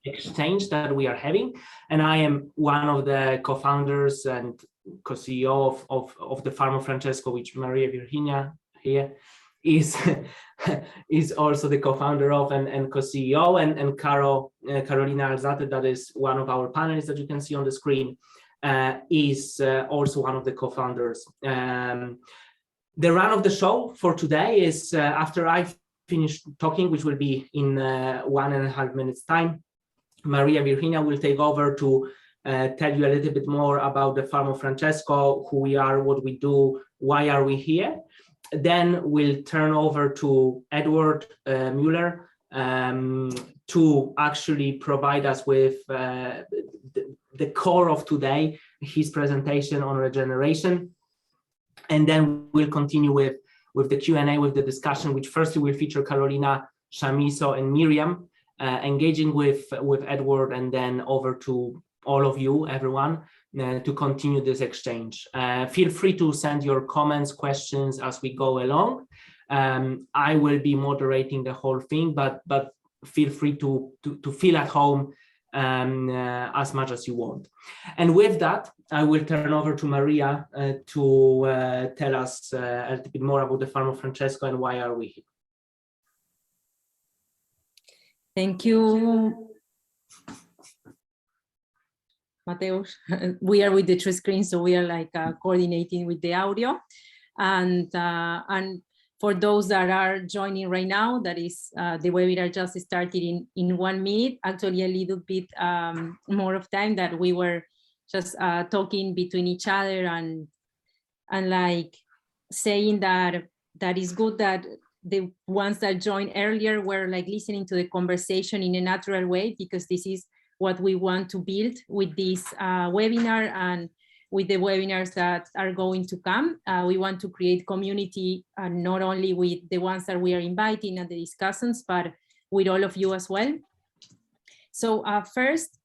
exchange that we are having. And I am one of the co-founders and co-CEO of the Farm of Francesco, which Maria Virginia here is is also the co-founder of and co-CEO, and Carolina Alzate, that is one of our panelists that you can see on the screen, is also one of the co-founders. The run of the show for today is after I finish talking, which will be in 1.5 minutes time, Maria Virginia will take over to tell you a little bit more about the Farm of Francesco, who we are, what we do, why are we here. Then we'll turn over to Eduard Muller to actually provide us with the core of today, his presentation on regeneration. And then we'll continue with the Q&A, with the discussion, which firstly will feature Carolina, Shamiso, and Miriam, engaging with Eduard, and then over to all of you, everyone, to continue this exchange. Feel free to send your comments, questions as we go along. I will be moderating the whole thing, but feel free to feel at home as much as you want. And with that, I will turn over to Maria to tell us a little bit more about the Farm of Francesco and why are we here. Thank you, Mateusz. We are with the two screens, so we are like coordinating with the audio. And for those that are joining right now, that is the webinar just started in 1 minute, actually a little bit more of time that we were just talking between each other and like saying that is good that the ones that joined earlier were like listening to the conversation in a natural way, because this is what we want to build with this webinar and with the webinars that are going to come. We want to create community, not only with the ones that we are inviting and the discussions, but with all of you as well. So first,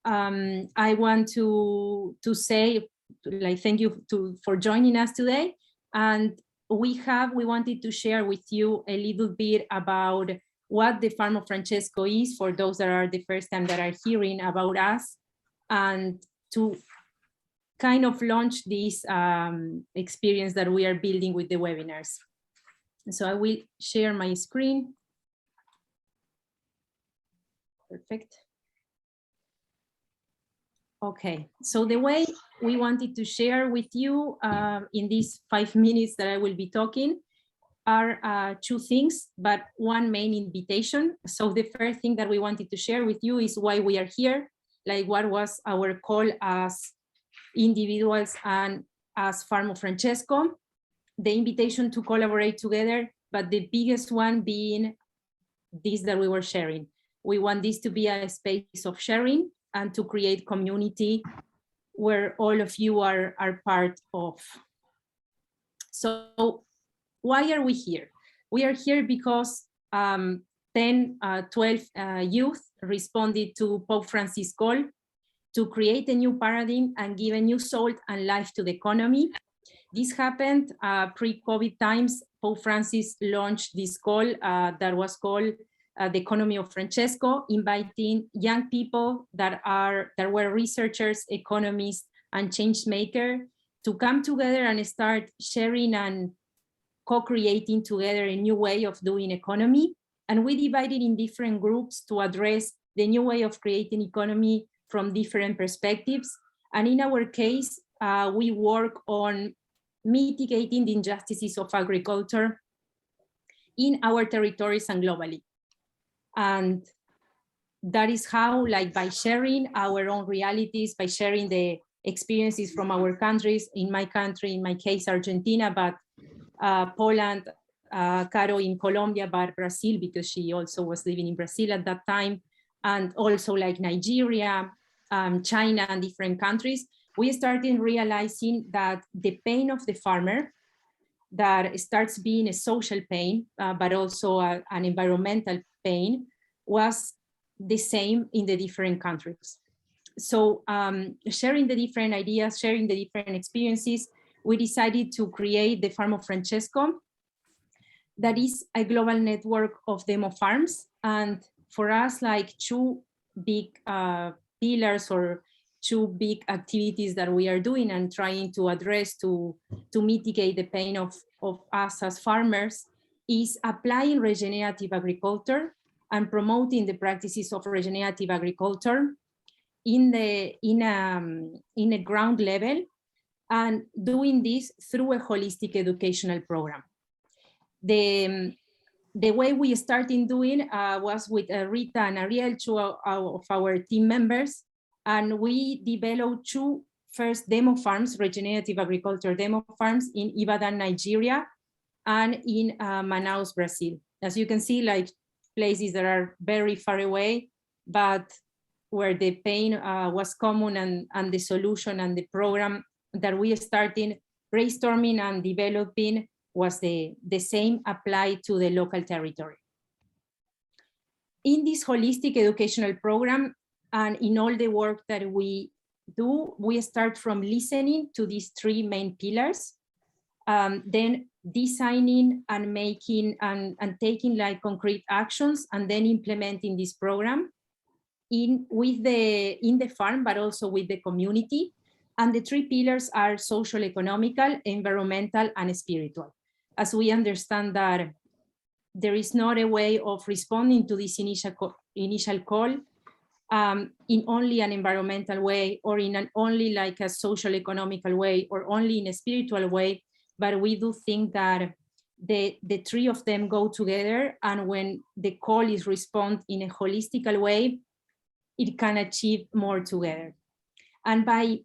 I want to say, like, thank you for joining us today. And we wanted to share with you a little bit about what the Farm of Francesco is, for those that are the first time that are hearing about us, and to kind of launch this experience that we are building with the webinars. So I will share my screen. Perfect. Okay, so the way we wanted to share with you in these 5 minutes that I will be talking are two things, but one main invitation. So the first thing that we wanted to share with you is why we are here, like what was our call as individuals and as Farm of Francesco, the invitation to collaborate together, but the biggest one being this that we were sharing. We want this to be a space of sharing and to create community where all of you are part of. So why are we here? We are here because 12 youth responded to Pope Francis' call to create a new paradigm and give a new soul and life to the economy. This happened pre-COVID times. Pope Francis launched this call that was called the Economy of Francesco, inviting young people that were researchers, economists, and change makers to come together and start sharing and co-creating together a new way of doing economy. And we divided in different groups to address the new way of creating economy from different perspectives. And in our case, we work on mitigating the injustices of agriculture in our territories and globally. And that is how, like, by sharing our own realities, by sharing the experiences from our countries, in my country, in my case, Argentina, but Poland, Caro in Colombia, but Brazil, because she also was living in Brazil at that time, and also like Nigeria, China, and different countries, we started realizing that the pain of the farmer that starts being a social pain, but also an environmental pain, was the same in the different countries. So sharing the different ideas, sharing the different experiences, we decided to create the Farm of Francesco. That is a global network of demo farms. And for us, like, two big pillars or two big activities that we are doing and trying to address to mitigate the pain of us as farmers is applying regenerative agriculture and promoting the practices of regenerative agriculture in a ground level, and doing this through a holistic educational program. The way we started doing was with Rita and Ariel, two of our team members, and we developed two first demo farms, regenerative agriculture demo farms in Ibadan, Nigeria, and in Manaus, Brazil. As you can see, like places that are very far away, but where the pain was common, and the solution and the program that we started brainstorming and developing was the same applied to the local territory. In this holistic educational program and in all the work that we do, we start from listening to these three main pillars, then designing and making and taking like concrete actions, and then implementing this program in the farm, but also with the community. And the three pillars are social, economical, environmental, and spiritual. As we understand that there is not a way of responding to this initial call in only an environmental way, or in only like a social economical way, or only in a spiritual way, but we do think that the three of them go together, and when the call is responded in a holistical way, it can achieve more together. And by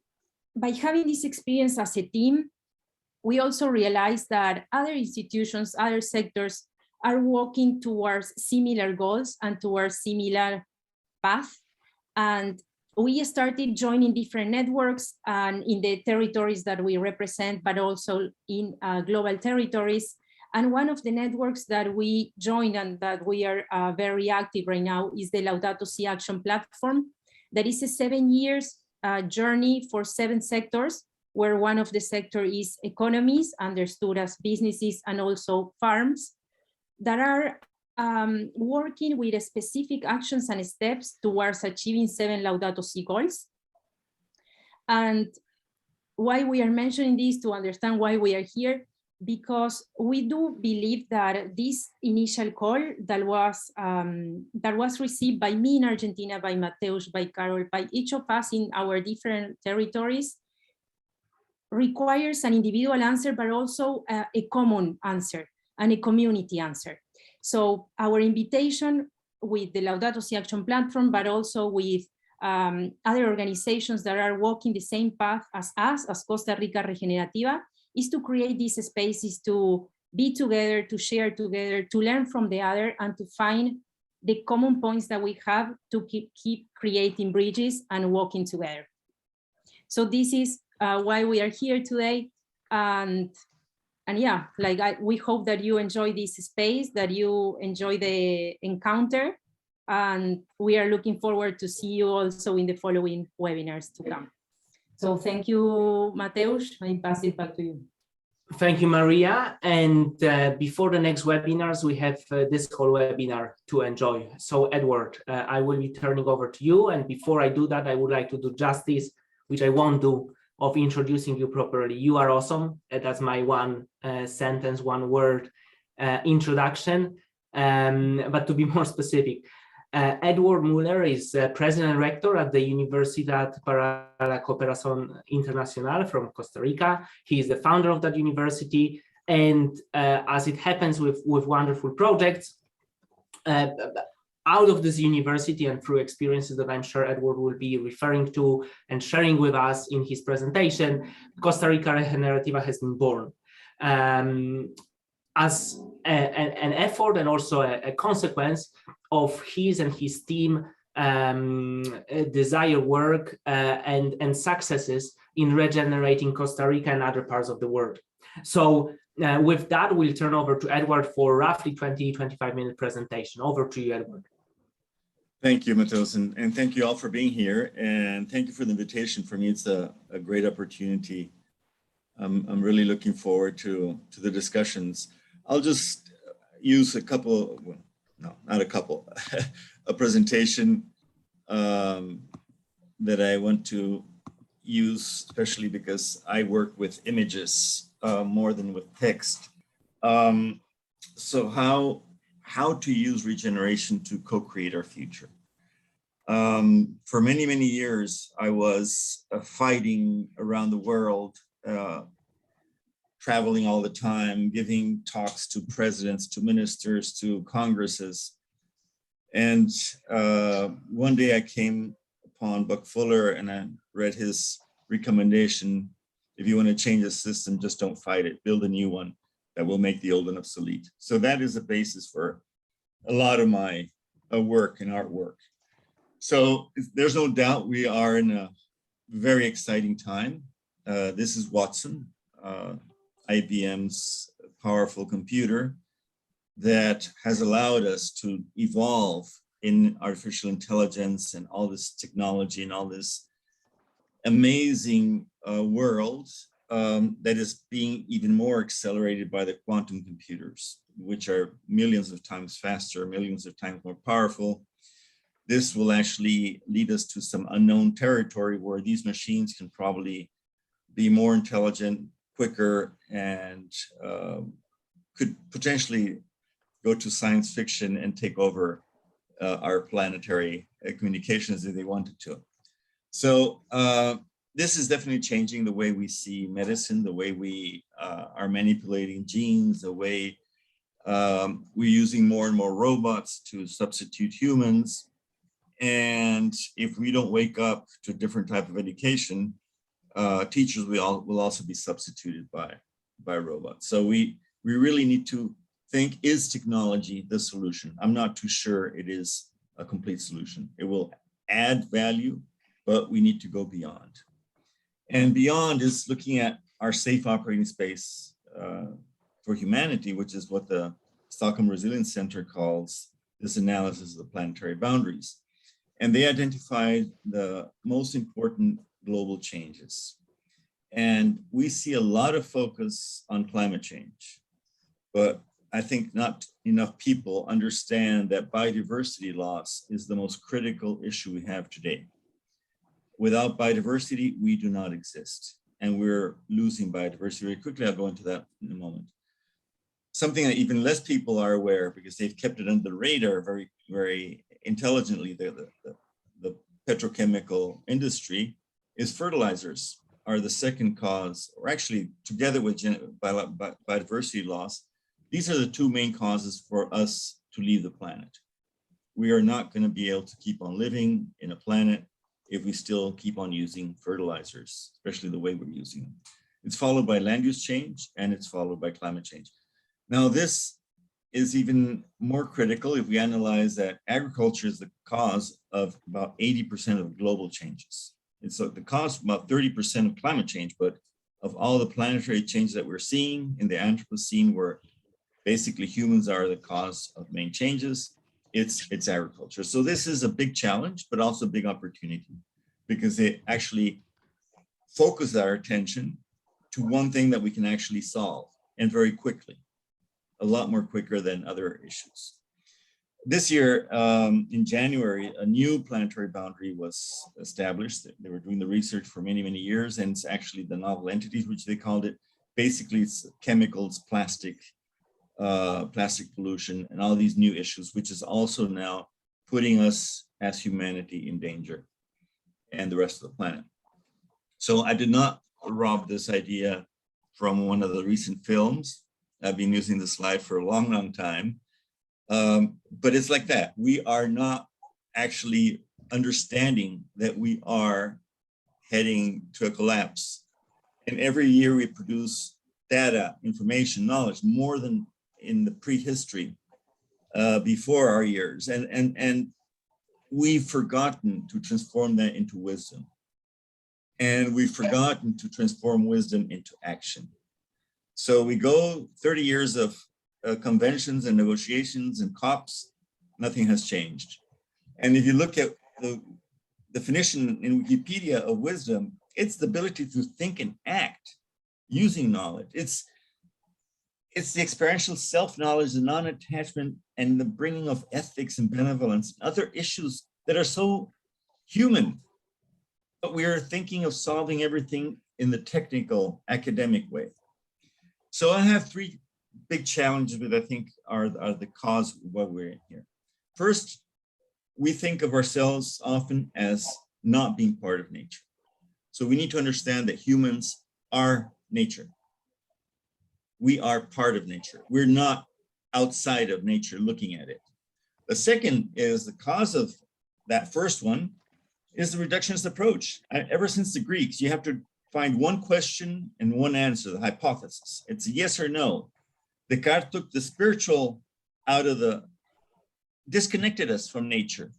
having this experience as a team, we also realize that other institutions, other sectors are working towards similar goals and towards similar path. And we started joining different networks and in the territories that we represent, but also in global territories. And one of the networks that we joined and that we are very active right now is the Laudato Si Action Platform. That is a 7 years journey for 7 sectors, where one of the sector is economies, understood as businesses and also farms, that are working with specific actions and steps towards achieving 7 Laudato Si goals. And why we are mentioning this, to understand why we are here, because we do believe that this initial call that was received by me in Argentina, by Mateusz, by Carol, by each of us in our different territories, requires an individual answer, but also a common answer and a community answer. So our invitation with the Laudato Si Action Platform, but also with other organizations that are walking the same path as us, as Costa Rica Regenerativa, is to create these spaces to be together, to share together, to learn from the other, and to find the common points that we have to keep creating bridges and walking together. So this is why we are here today. And yeah, like we hope that you enjoy this space, that you enjoy the encounter, and we are looking forward to see you also in the following webinars to come. So thank you, Mateusz. I pass it back to you. Thank you, Maria. And before the next webinars, we have this whole webinar to enjoy. So Edward, I will be turning over to you. And before I do that, I would like to do justice, which I won't do, of introducing you properly. You are awesome. That's my one sentence, one word introduction. But to be more specific, Eduard Muller is President and Rector at the Universidad para la Cooperación Internacional from Costa Rica. He is the founder of that university. And as it happens with wonderful projects, out of this university and through experiences that I'm sure Edward will be referring to and sharing with us in his presentation, Costa Rica Regenerativa has been born. As an effort and also a consequence of his and his team desire work and successes in regenerating Costa Rica and other parts of the world. So with that, we'll turn over to Edward for roughly 20-25 minute presentation. Over to you, Edward. Thank you, Mateusz, and thank you all for being here, and thank you for the invitation. For me, it's a great opportunity. I'm really looking forward to the discussions. I'll just use a couple, well, no, not a couple, a presentation that I want to use, especially because I work with images more than with text. So how to use regeneration to co-create our future. For many, many years, I was fighting around the world, traveling all the time, giving talks to presidents, to ministers, to congresses. And one day I came upon Buck Fuller and I read his recommendation: if you want to change the system, just don't fight it, build a new one that will make the old one obsolete. So that is the basis for a lot of my work and artwork. So there's no doubt we are in a very exciting time. This is Watson, IBM's powerful computer that has allowed us to evolve in artificial intelligence and all this technology and all this amazing world that is being even more accelerated by the quantum computers, which are millions of times faster, millions of times more powerful. This will actually lead us to some unknown territory where these machines can probably be more intelligent, quicker, and could potentially go to science fiction and take over our planetary communications if they wanted to. So this is definitely changing the way we see medicine, the way we are manipulating genes, the way we're using more and more robots to substitute humans. And if we don't wake up to a different type of education, teachers will also be substituted by robots. So we really need to think, is technology the solution? I'm not too sure it is a complete solution. It will add value, but we need to go beyond. And beyond is looking at our safe operating space for humanity, which is what the Stockholm Resilience Center calls this analysis of the planetary boundaries. And they identified the most important global changes. And we see a lot of focus on climate change, but I think not enough people understand that biodiversity loss is the most critical issue we have today. Without biodiversity, we do not exist, and we're losing biodiversity very quickly. I'll go into that in a moment. Something that even less people are aware, because they've kept it under the radar very, very intelligently, the petrochemical industry, is fertilizers are the second cause, or actually together with biodiversity loss, these are the two main causes for us to leave the planet. We are not going to be able to keep on living in a planet if we still keep on using fertilizers, especially the way we're using them. It's followed by land use change, and it's followed by climate change. Now, this is even more critical if we analyze that agriculture is the cause of about 80% of global changes. It's the cause of about 30% of climate change, but of all the planetary changes that we're seeing in the Anthropocene, where basically humans are the cause of main changes, it's agriculture. So this is a big challenge, but also a big opportunity, because it actually focuses our attention to one thing that we can actually solve, and very quickly, a lot more quicker than other issues. This year, in January, a new planetary boundary was established. They were doing the research for many, many years, and it's actually the novel entities, which they called it. Basically, it's chemicals, plastic pollution, and all these new issues, which is also now putting us as humanity in danger and the rest of the planet. So I did not rob this idea from one of the recent films. I've been using the slide for a long, long time. But it's like that. We are not actually understanding that we are heading to a collapse. And every year we produce data, information, knowledge, more than in the prehistory before our years. And we've forgotten to transform that into wisdom. And we've forgotten to transform wisdom into action. So we go 30 years of conventions and negotiations and COPs, nothing has changed. And if you look at the definition in Wikipedia of wisdom, it's the ability to think and act using knowledge. It's the experiential self-knowledge, the non-attachment, and the bringing of ethics and benevolence, and other issues that are so human, but we are thinking of solving everything in the technical, academic way. So I have three big challenges that I think are the cause of why we're in here. First, we think of ourselves often as not being part of nature. So we need to understand that humans are nature. We are part of nature. We're not outside of nature looking at it. The second is the cause of that first one is the reductionist approach. Ever since the Greeks, you have to find one question and one answer, the hypothesis. It's a yes or no. Descartes took the spiritual out of disconnected us from nature.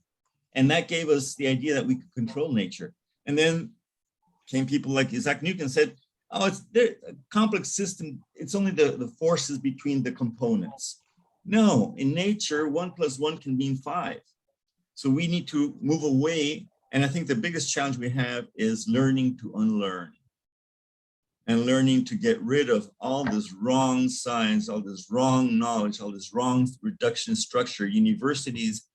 And that gave us the idea that we could control nature. And then came people like Isaac Newton and said, oh, it's a complex system. It's only the forces between the components. No, in nature, 1 + 1 can mean 5. So we need to move away. And I think the biggest challenge we have is learning to unlearn and learning to get rid of all this wrong science, all this wrong knowledge, all this wrong reduction structure, universities,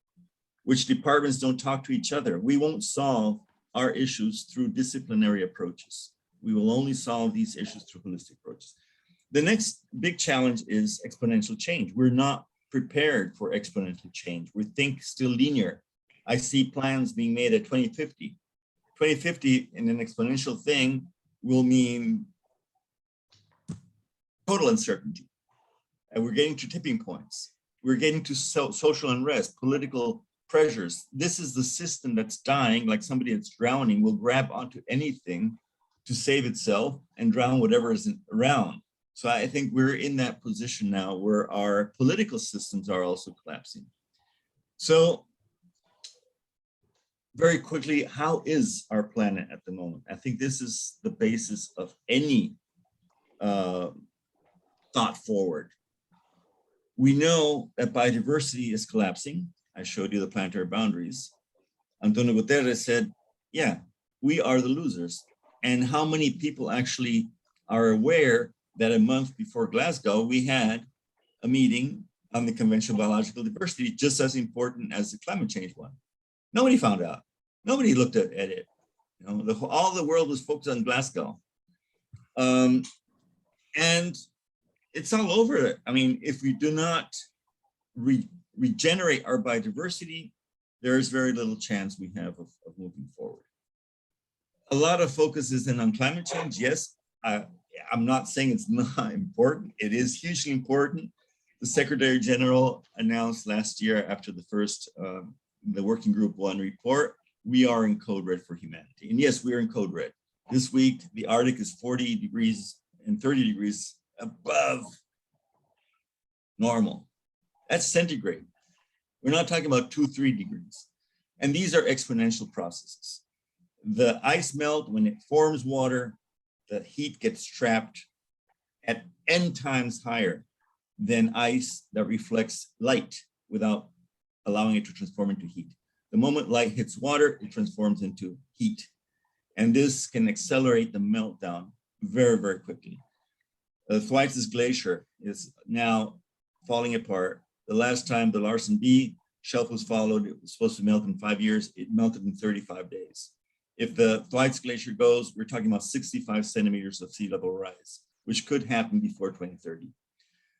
which departments don't talk to each other. We won't solve our issues through disciplinary approaches. We will only solve these issues through holistic approaches. The next big challenge is exponential change. We're not prepared for exponential change. We think still linear. I see plans being made at 2050. 2050 in an exponential thing will mean total uncertainty. And we're getting to tipping points. We're getting to social unrest, political pressures. This is the system that's dying, like somebody that's drowning will grab onto anything to save itself and drown whatever isn't around. So I think we're in that position now where our political systems are also collapsing. So very quickly, how is our planet at the moment? I think this is the basis of any thought forward. We know that biodiversity is collapsing. I showed you the planetary boundaries. Antonio Guterres said, yeah, we are the losers. And how many people actually are aware that a month before Glasgow, we had a meeting on the Convention on Biological Diversity, just as important as the climate change one. Nobody found out. Nobody looked at it. You know, all the world was focused on Glasgow. And it's all over it. I mean, if we do not regenerate our biodiversity, there is very little chance we have of moving forward. A lot of focus is on climate change. Yes, I'm not saying it's not important. It is hugely important. The Secretary General announced last year after the first, the Working Group 1 report, we are in code red for humanity. And yes, we are in code red. This week, the Arctic is 40 degrees and 30 degrees above normal. That's centigrade. We're not talking about 2-3 degrees. And these are exponential processes. The ice melt, when it forms water, the heat gets trapped at n times higher than ice that reflects light without allowing it to transform into heat. The moment light hits water, it transforms into heat. And this can accelerate the meltdown very, very quickly. The Thwaites Glacier is now falling apart. The last time the Larsen B shelf was followed, it was supposed to melt in 5 years. It melted in 35 days. If the Thwaites Glacier goes, we're talking about 65 centimeters of sea level rise, which could happen before 2030.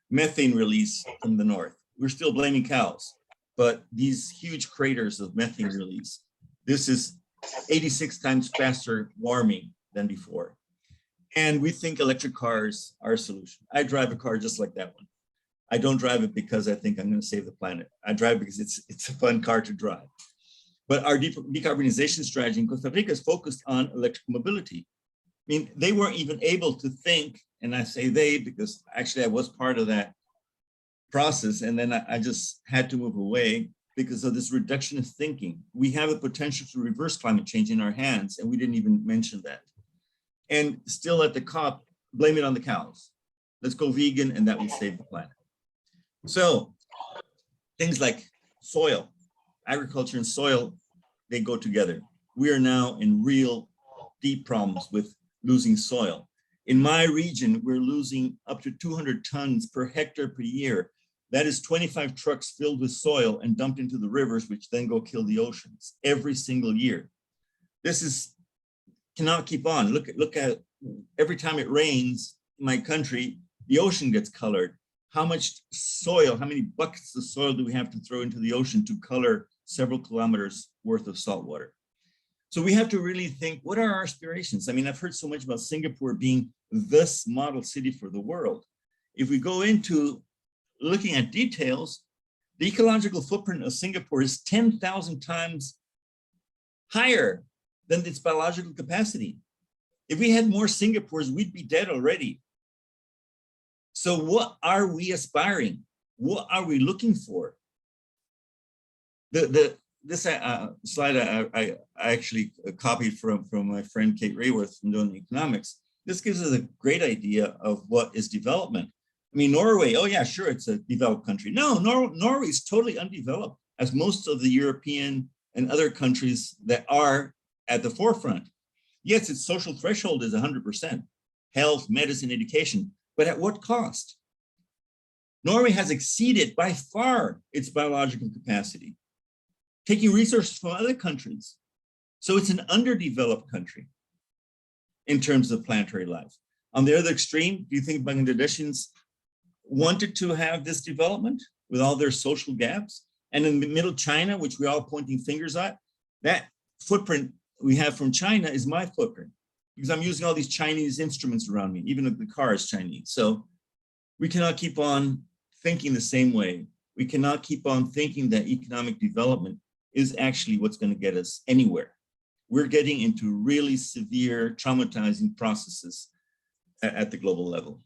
Methane release from the north. We're still blaming cows, but these huge craters of methane release, this is 86 times faster warming than before. And we think electric cars are a solution. I drive a car just like that one. I don't drive it because I think I'm going to save the planet. I drive because it's a fun car to drive. But our decarbonization strategy in Costa Rica is focused on electric mobility. I mean, they weren't even able to think, and I say they because actually I was part of that process, and then I just had to move away because of this reductionist thinking. We have the potential to reverse climate change in our hands, and we didn't even mention that. And still at the COP, blame it on the cows. Let's go vegan, and that will save the planet. So things like soil, agriculture and soil, they go together. We are now in real deep problems with losing soil. In my region, we're losing up to 200 tons per hectare per year. That is 25 trucks filled with soil and dumped into the rivers, which then go kill the oceans every single year. This cannot keep on. Look at every time it rains in my country, the ocean gets colored. How much soil, how many buckets of soil do we have to throw into the ocean to color several kilometers worth of salt water? So we have to really think, what are our aspirations? I mean, I've heard so much about Singapore being this model city for the world. If we go into looking at details, the ecological footprint of Singapore is 10,000 times higher than its biological capacity. If we had more Singapores, we'd be dead already. So what are we aspiring? What are we looking for? This slide I actually copied from my friend Kate Rayworth from Doing Economics. This gives us a great idea of what is development. I mean, Norway, oh yeah, sure, it's a developed country. No, Norway is totally undeveloped, as most of the European and other countries that are at the forefront. Yes, its social threshold is 100%, health, medicine, education, but at what cost? Norway has exceeded by far its biological capacity, taking resources from other countries. So it's an underdeveloped country in terms of planetary life. On the other extreme, do you think Bangladeshis wanted to have this development with all their social gaps? And in the middle China, which we're all pointing fingers at, that footprint we have from China is my footprint, because I'm using all these Chinese instruments around me, even if the car is Chinese. So we cannot keep on thinking the same way. We cannot keep on thinking that economic development is actually what's going to get us anywhere. We're getting into really severe, traumatizing processes at the global level.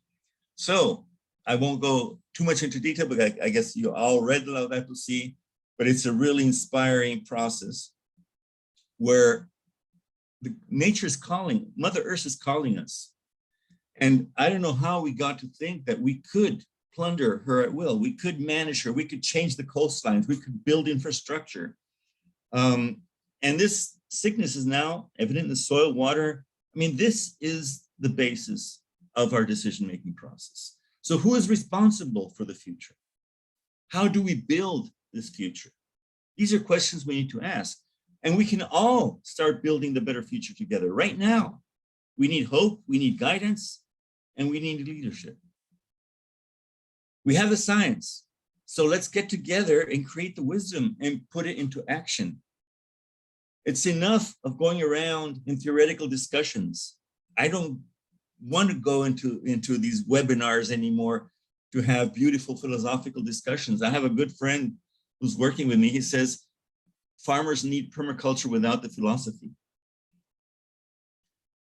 So I won't go too much into detail, but I guess you all read that to see, but it's a really inspiring process where nature is calling, Mother Earth is calling us. And I don't know how we got to think that we could plunder her at will. We could manage her. We could change the coastlines. We could build infrastructure. And this sickness is now evident in the soil, water. I mean, this is the basis of our decision-making process. So who is responsible for the future? How do we build this future? These are questions we need to ask. And we can all start building the better future together right now. We need hope, we need guidance, and we need leadership. We have the science. So let's get together and create the wisdom and put it into action. It's enough of going around in theoretical discussions. I don't want to go into these webinars anymore to have beautiful philosophical discussions. I have a good friend who's working with me. He says, farmers need permaculture without the philosophy.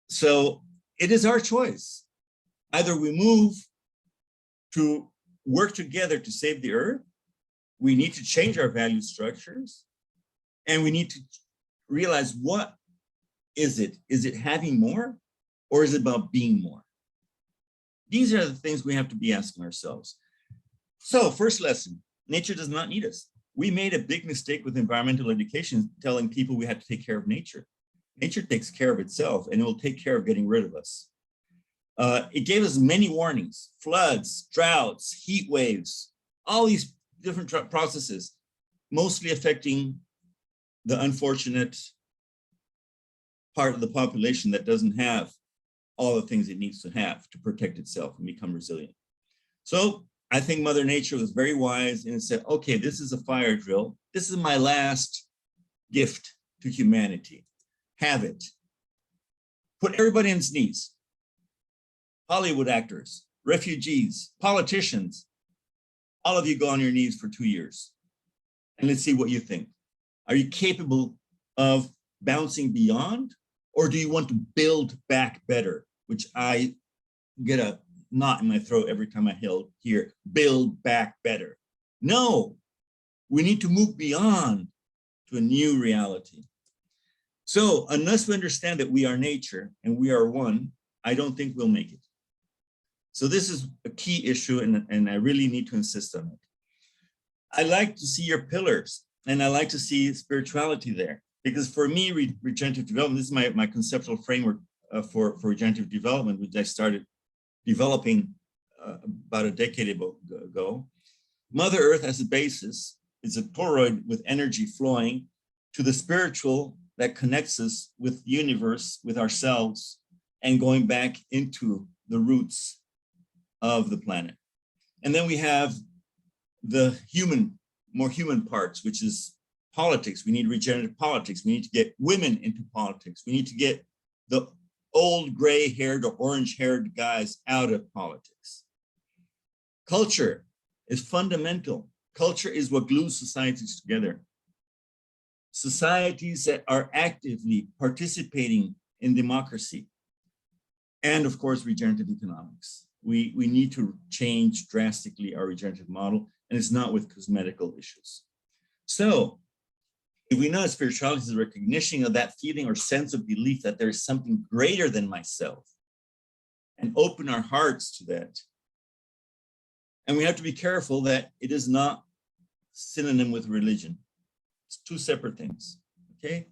So it is our choice. Either we move to work together to save the earth, we need to change our value structures, and we need to realize, what is it? Is it having more, or is it about being more? These are the things we have to be asking ourselves. So first lesson, nature does not need us. We made a big mistake with environmental education, telling people we had to take care of nature. Nature takes care of itself, and it will take care of getting rid of us. It gave us many warnings: floods, droughts, heat waves, all these different processes, mostly affecting the unfortunate part of the population that doesn't have all the things it needs to have to protect itself and become resilient. So I think Mother Nature was very wise and said, okay, this is a fire drill. This is my last gift to humanity. Have it. Put everybody on its knees. Hollywood actors, refugees, politicians, all of you go on your knees for 2 years. And let's see what you think. Are you capable of bouncing beyond, or do you want to build back better? Which I get a knot in my throat every time I hear build back better. No, we need to move beyond to a new reality. So unless we understand that we are nature and we are one, I don't think we'll make it. So this is a key issue, and I really need to insist on it. I like to see your pillars, and I like to see spirituality there, because for me, regenerative development, this is my conceptual framework for regenerative development, which I started developing about a decade ago. Mother Earth as a basis is a toroid with energy flowing to the spiritual that connects us with the universe, with ourselves, and going back into the roots of the planet. And then we have the more human parts, which is politics. We need regenerative politics. We need to get women into politics. We need to get the old gray-haired or orange-haired guys out of politics. Culture is fundamental. Culture is what glues societies together. Societies that are actively participating in democracy. And of course, regenerative economics. We need to change drastically our regenerative model, and it's not with cosmetical issues. So if we know that spirituality is a recognition of that feeling or sense of belief that there is something greater than myself, and open our hearts to that. And we have to be careful that it is not synonym with religion. It's two separate things, okay?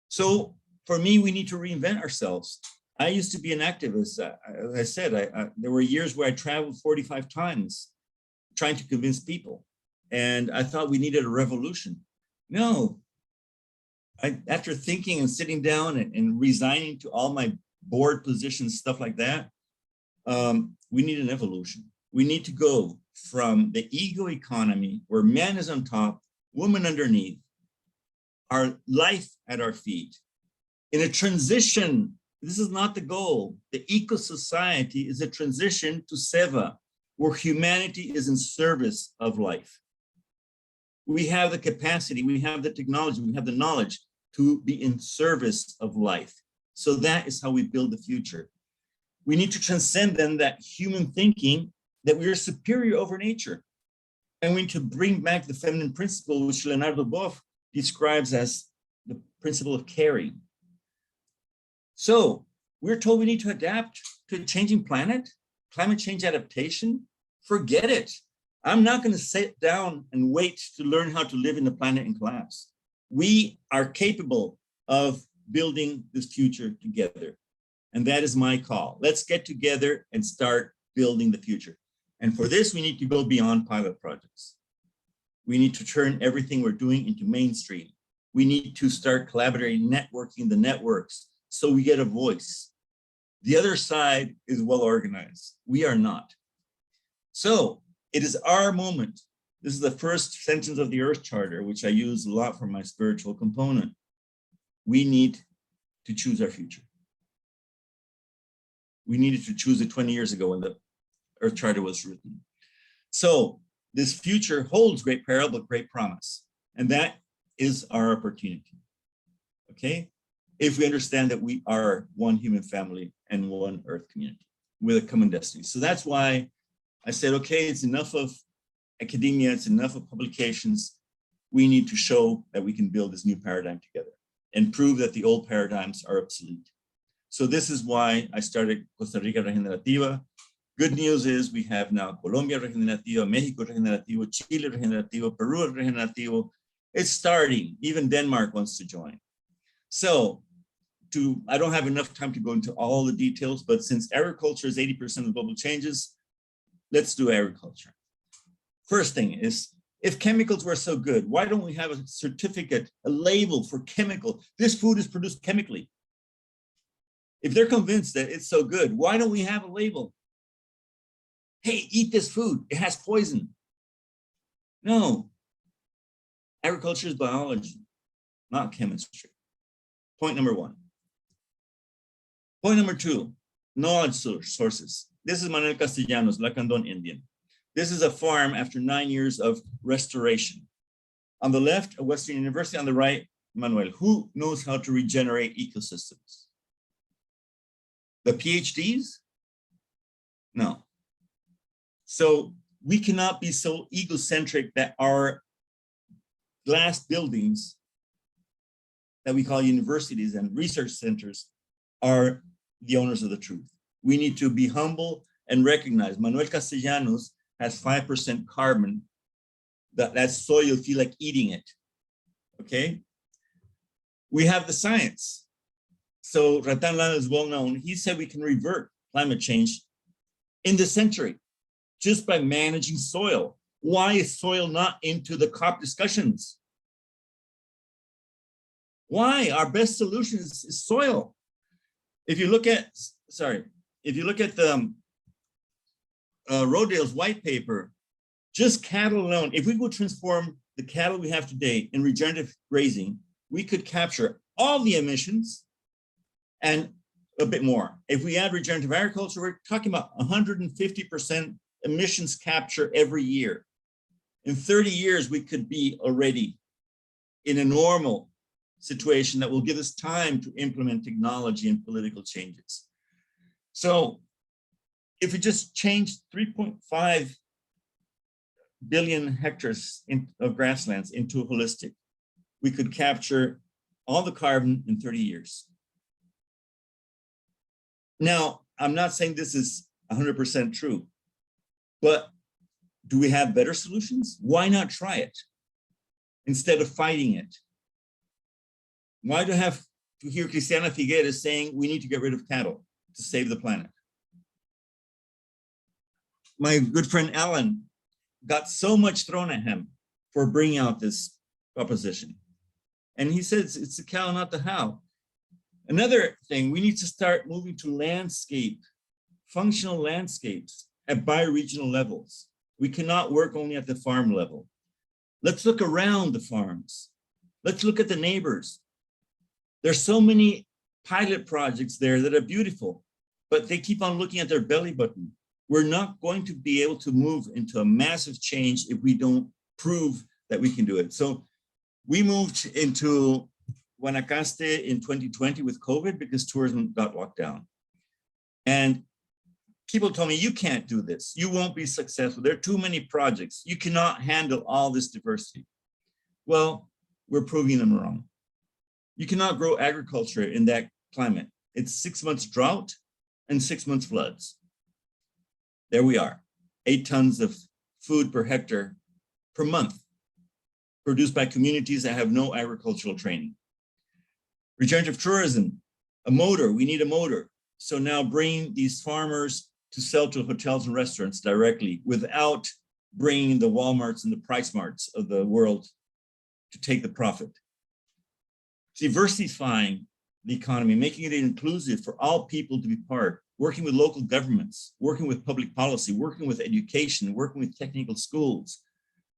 So for me, we need to reinvent ourselves. I used to be an activist. As I said, there were years where I traveled 45 times trying to convince people. And I thought we needed a revolution. No, after thinking and sitting down and resigning to all my board positions, stuff like that, we need an evolution. We need to go from the ego economy where man is on top, woman underneath, our life at our feet, in a transition. This is not the goal. The eco-society is a transition to Seva, where humanity is in service of life. We have the capacity, we have the technology, we have the knowledge to be in service of life. So that is how we build the future. We need to transcend then that human thinking that we are superior over nature. And we need to bring back the feminine principle, which Leonardo Boff describes as the principle of caring. So we're told we need to adapt to a changing planet, climate change adaptation. Forget it. I'm not going to sit down and wait to learn how to live in the planet in collapse. We are capable of building this future together. And that is my call. Let's get together and start building the future. And for this, we need to go beyond pilot projects. We need to turn everything we're doing into mainstream. We need to start collaborating, networking the networks, so we get a voice. The other side is well organized. We are not. So it is our moment. This is the first sentence of the Earth Charter, which I use a lot for my spiritual component. We need to choose our future. We needed to choose it 20 years ago when the Earth Charter was written. So this future holds great peril, but great promise. And that is our opportunity, okay? If we understand that we are one human family and one Earth community with a common destiny. So that's why I said, okay, it's enough of academia, it's enough of publications. We need to show that we can build this new paradigm together and prove that the old paradigms are obsolete. So this is why I started Costa Rica Regenerativa. Good news is we have now Colombia Regenerativa, Mexico Regenerativo, Chile Regenerativo, Peru Regenerativo. It's starting, even Denmark wants to join. So I don't have enough time to go into all the details, but since agriculture is 80% of global changes, let's do agriculture. First thing is, if chemicals were so good, why don't we have a certificate, a label for chemical? This food is produced chemically. If they're convinced that it's so good, why don't we have a label? Hey, eat this food, it has poison. No, agriculture is biology, not chemistry. Point number one. Point number two, knowledge sources. This is Manuel Castellanos, Lacandon Indian. This is a farm after 9 years of restoration. On the left, a Western University. On the right, Manuel. Who knows how to regenerate ecosystems? The PhDs? No. So we cannot be so egocentric that our glass buildings that we call universities and research centers are the owners of the truth. We need to be humble and recognize Manuel Castellanos has 5% carbon. That soil, you'll feel like eating it, okay? We have the science. So Ratan Lana is well known. He said we can revert climate change in this century just by managing soil. Why is soil not into the COP discussions? Why? Our best solution is soil. If you look at, the Rodale's white paper, just cattle alone, if we would transform the cattle we have today in regenerative grazing, we could capture all the emissions and a bit more. If we add regenerative agriculture, we're talking about 150% emissions capture every year. In 30 years, we could be already in a normal situation that will give us time to implement technology and political changes. So if we just change 3.5 billion hectares of grasslands into holistic, we could capture all the carbon in 30 years. Now, I'm not saying this is 100% true, but do we have better solutions? Why not try it instead of fighting it? Why do I have to hear Cristiana Figueres saying we need to get rid of cattle to save the planet? My good friend Alan got so much thrown at him for bringing out this proposition. And he says it's the cow, not the how. Another thing, we need to start moving to landscape, functional landscapes at bioregional levels. We cannot work only at the farm level. Let's look around the farms. Let's look at the neighbors. There's so many pilot projects there that are beautiful, but they keep on looking at their belly button. We're not going to be able to move into a massive change if we don't prove that we can do it. So we moved into Guanacaste in 2020 with COVID because tourism got locked down. And people told me, you can't do this. You won't be successful. There are too many projects. You cannot handle all this diversity. Well, we're proving them wrong. You cannot grow agriculture in that climate. It's 6 months drought and 6 months floods. There we are, 8 tons of food per hectare per month, produced by communities that have no agricultural training. Regenerative tourism, a motor, we need a motor. So now bring these farmers to sell to hotels and restaurants directly without bringing the Walmarts and the Price Marts of the world to take the profit. Diversifying the economy, making it inclusive for all people to be part, working with local governments, working with public policy, working with education, working with technical schools.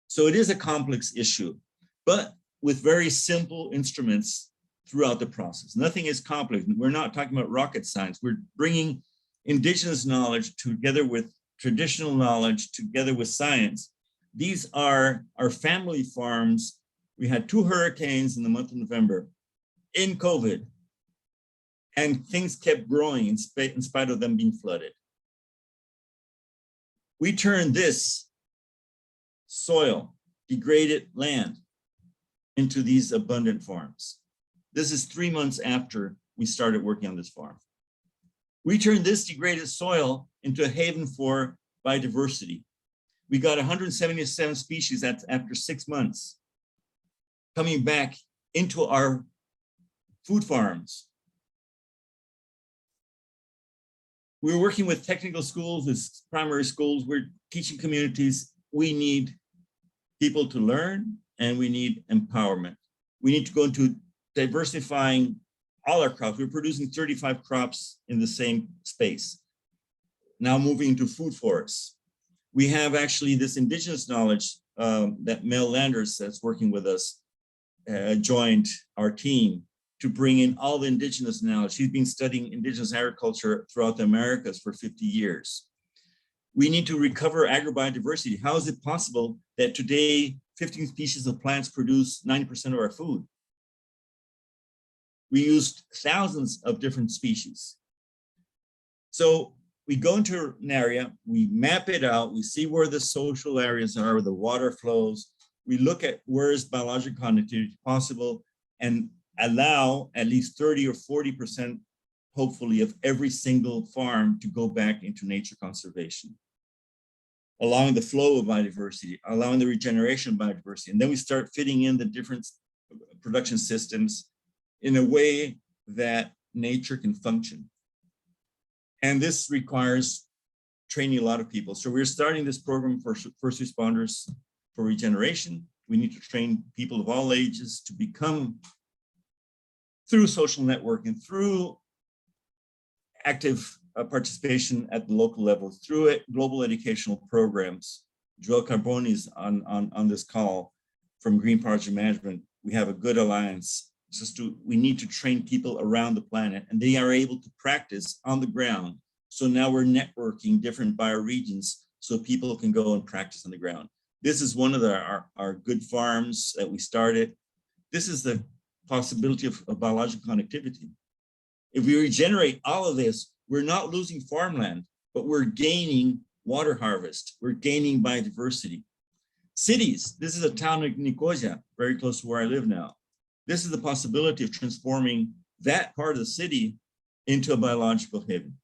So it is a complex issue, but with very simple instruments throughout the process. Nothing is complex. We're not talking about rocket science. We're bringing indigenous knowledge together with traditional knowledge, together with science. These are our family farms. We had 2 hurricanes in the month of November in COVID, and things kept growing in spite of them being flooded. We turned this soil, degraded land, into these abundant farms. This is 3 months after we started working on this farm. We turned this degraded soil into a haven for biodiversity. We got 177 species after 6 months coming back into our food farms. We're working with technical schools, with primary schools. We're teaching communities. We need people to learn, and we need empowerment. We need to go into diversifying all our crops. We're producing 35 crops in the same space. Now moving into food forests. We have actually this indigenous knowledge that Mel Landers, that's working with us, joined our team to bring in all the indigenous knowledge. He's been studying indigenous agriculture throughout the Americas for 50 years. We need to recover agrobiodiversity. How is it possible that today 15 species of plants produce 90% of our food? We used thousands of different species. So we go into an area, we map it out, we see where the social areas are, where the water flows. We look at where is biological continuity possible and allow at least 30 or 40%, hopefully, of every single farm to go back into nature conservation, allowing the flow of biodiversity, allowing the regeneration of biodiversity. And then we start fitting in the different production systems in a way that nature can function. And this requires training a lot of people. So we're starting this program for first responders for regeneration. We need to train people of all ages to become through social networking, through active participation at the local level, through global educational programs. Joel Carboni is on this call from Green Project Management. We have a good alliance. We need to train people around the planet, and they are able to practice on the ground. So now we're networking different bioregions so people can go and practice on the ground. This is one of our good farms that we started. This is the possibility of biological connectivity. If we regenerate all of this, we're not losing farmland, but we're gaining water harvest. We're gaining biodiversity. Cities, this is a town of Nicosia, very close to where I live now. This is the possibility of transforming that part of the city into a biological haven.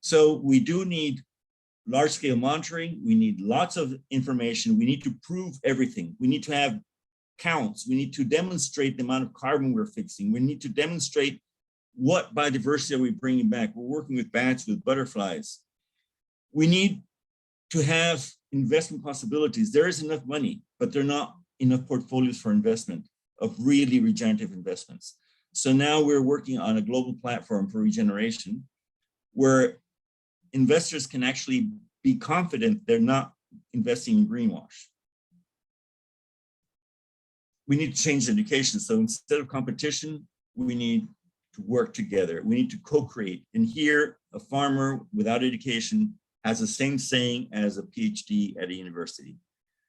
So we do need large-scale monitoring. We need lots of information. We need to prove everything. We need to have counts. We need to demonstrate the amount of carbon we're fixing. We need to demonstrate what biodiversity are we bringing back. We're working with bats, with butterflies. We need to have investment possibilities. There is enough money, but there are not enough portfolios for investment of really regenerative investments. So now we're working on a global platform for regeneration where investors can actually be confident they're not investing in greenwash. We need to change education. So instead of competition, we need to work together. We need to co-create. And here, a farmer without education has the same saying as a PhD at a university.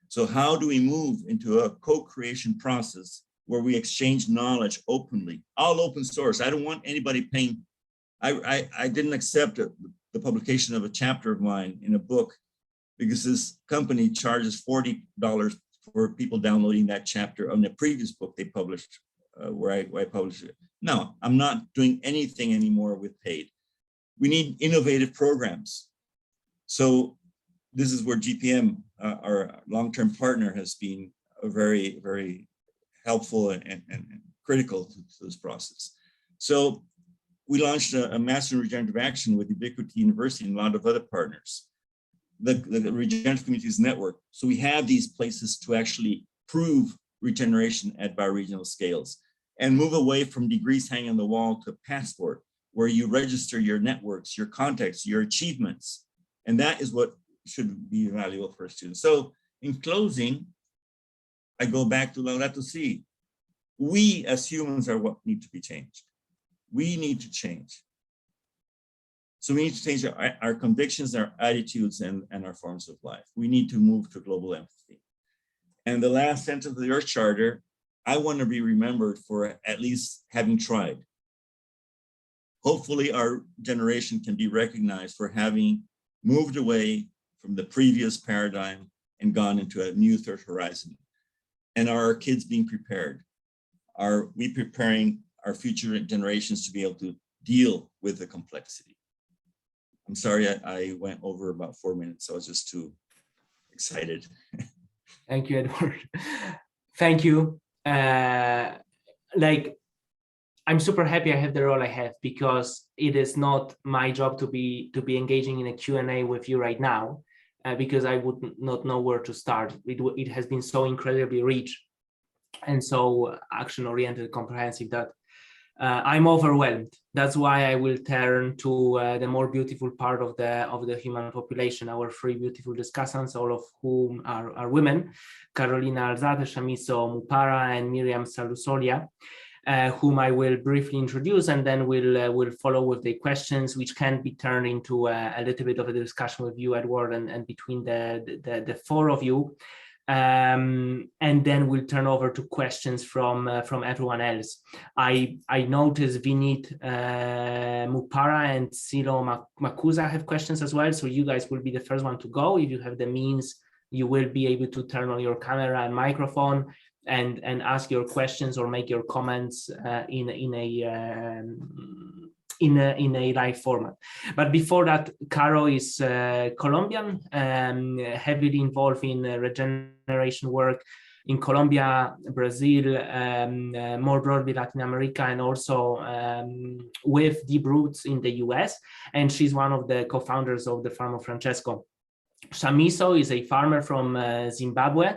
So how do we move into a co-creation process where we exchange knowledge openly, all open source? I don't want anybody paying. I didn't accept the publication of a chapter of mine in a book because this company charges $40 for people downloading that chapter on the previous book they published, where I published it. No, I'm not doing anything anymore with paid. We need innovative programs. So this is where GPM, our long-term partner, has been very, very helpful and critical to this process. So we launched a Master in Regenerative Action with Ubiquity University and a lot of other partners, the Regenerative Communities Network. So we have these places to actually prove regeneration at bioregional scales and move away from degrees hanging on the wall to a passport where you register your networks, your contacts, your achievements. And that is what should be valuable for students. So in closing, I go back to Laudato Si. We as humans are what need to be changed. We need to change. So we need to change our convictions, our attitudes, and our forms of life. We need to move to global empathy. And the last sentence of the Earth Charter, I want to be remembered for at least having tried. Hopefully our generation can be recognized for having moved away from the previous paradigm and gone into a new third horizon. And are our kids being prepared? Are we preparing our future generations to be able to deal with the complexity? I'm sorry, I went over about 4 minutes. I was just too excited. Thank you, Eduard. Thank you. I'm super happy I have the role I have, because it is not my job to be engaging in a Q&A with you right now, because I would not know where to start. It has been so incredibly rich and so action-oriented, comprehensive that I'm overwhelmed. That's why I will turn to the more beautiful part of the human population, our three beautiful discussants, all of whom are women: Carolina Alzate, Shamiso Mupara, and Miriam Salussolia, whom I will briefly introduce, and then we'll follow with the questions, which can be turned into a little bit of a discussion with you, Eduard, and between the four of you. And then we'll turn over to questions from everyone else. I noticed Winnet Mupara and Silo Makuza have questions as well, so you guys will be the first one to go. If you have the means, you will be able to turn on your camera and microphone and ask your questions or make your comments in a live format. But before that, Caro is Colombian, heavily involved in regeneration work in Colombia, Brazil, more broadly Latin America, and also with deep roots in the US. And she's one of the co-founders of the Farm of Francesco. Shamiso is a farmer from Zimbabwe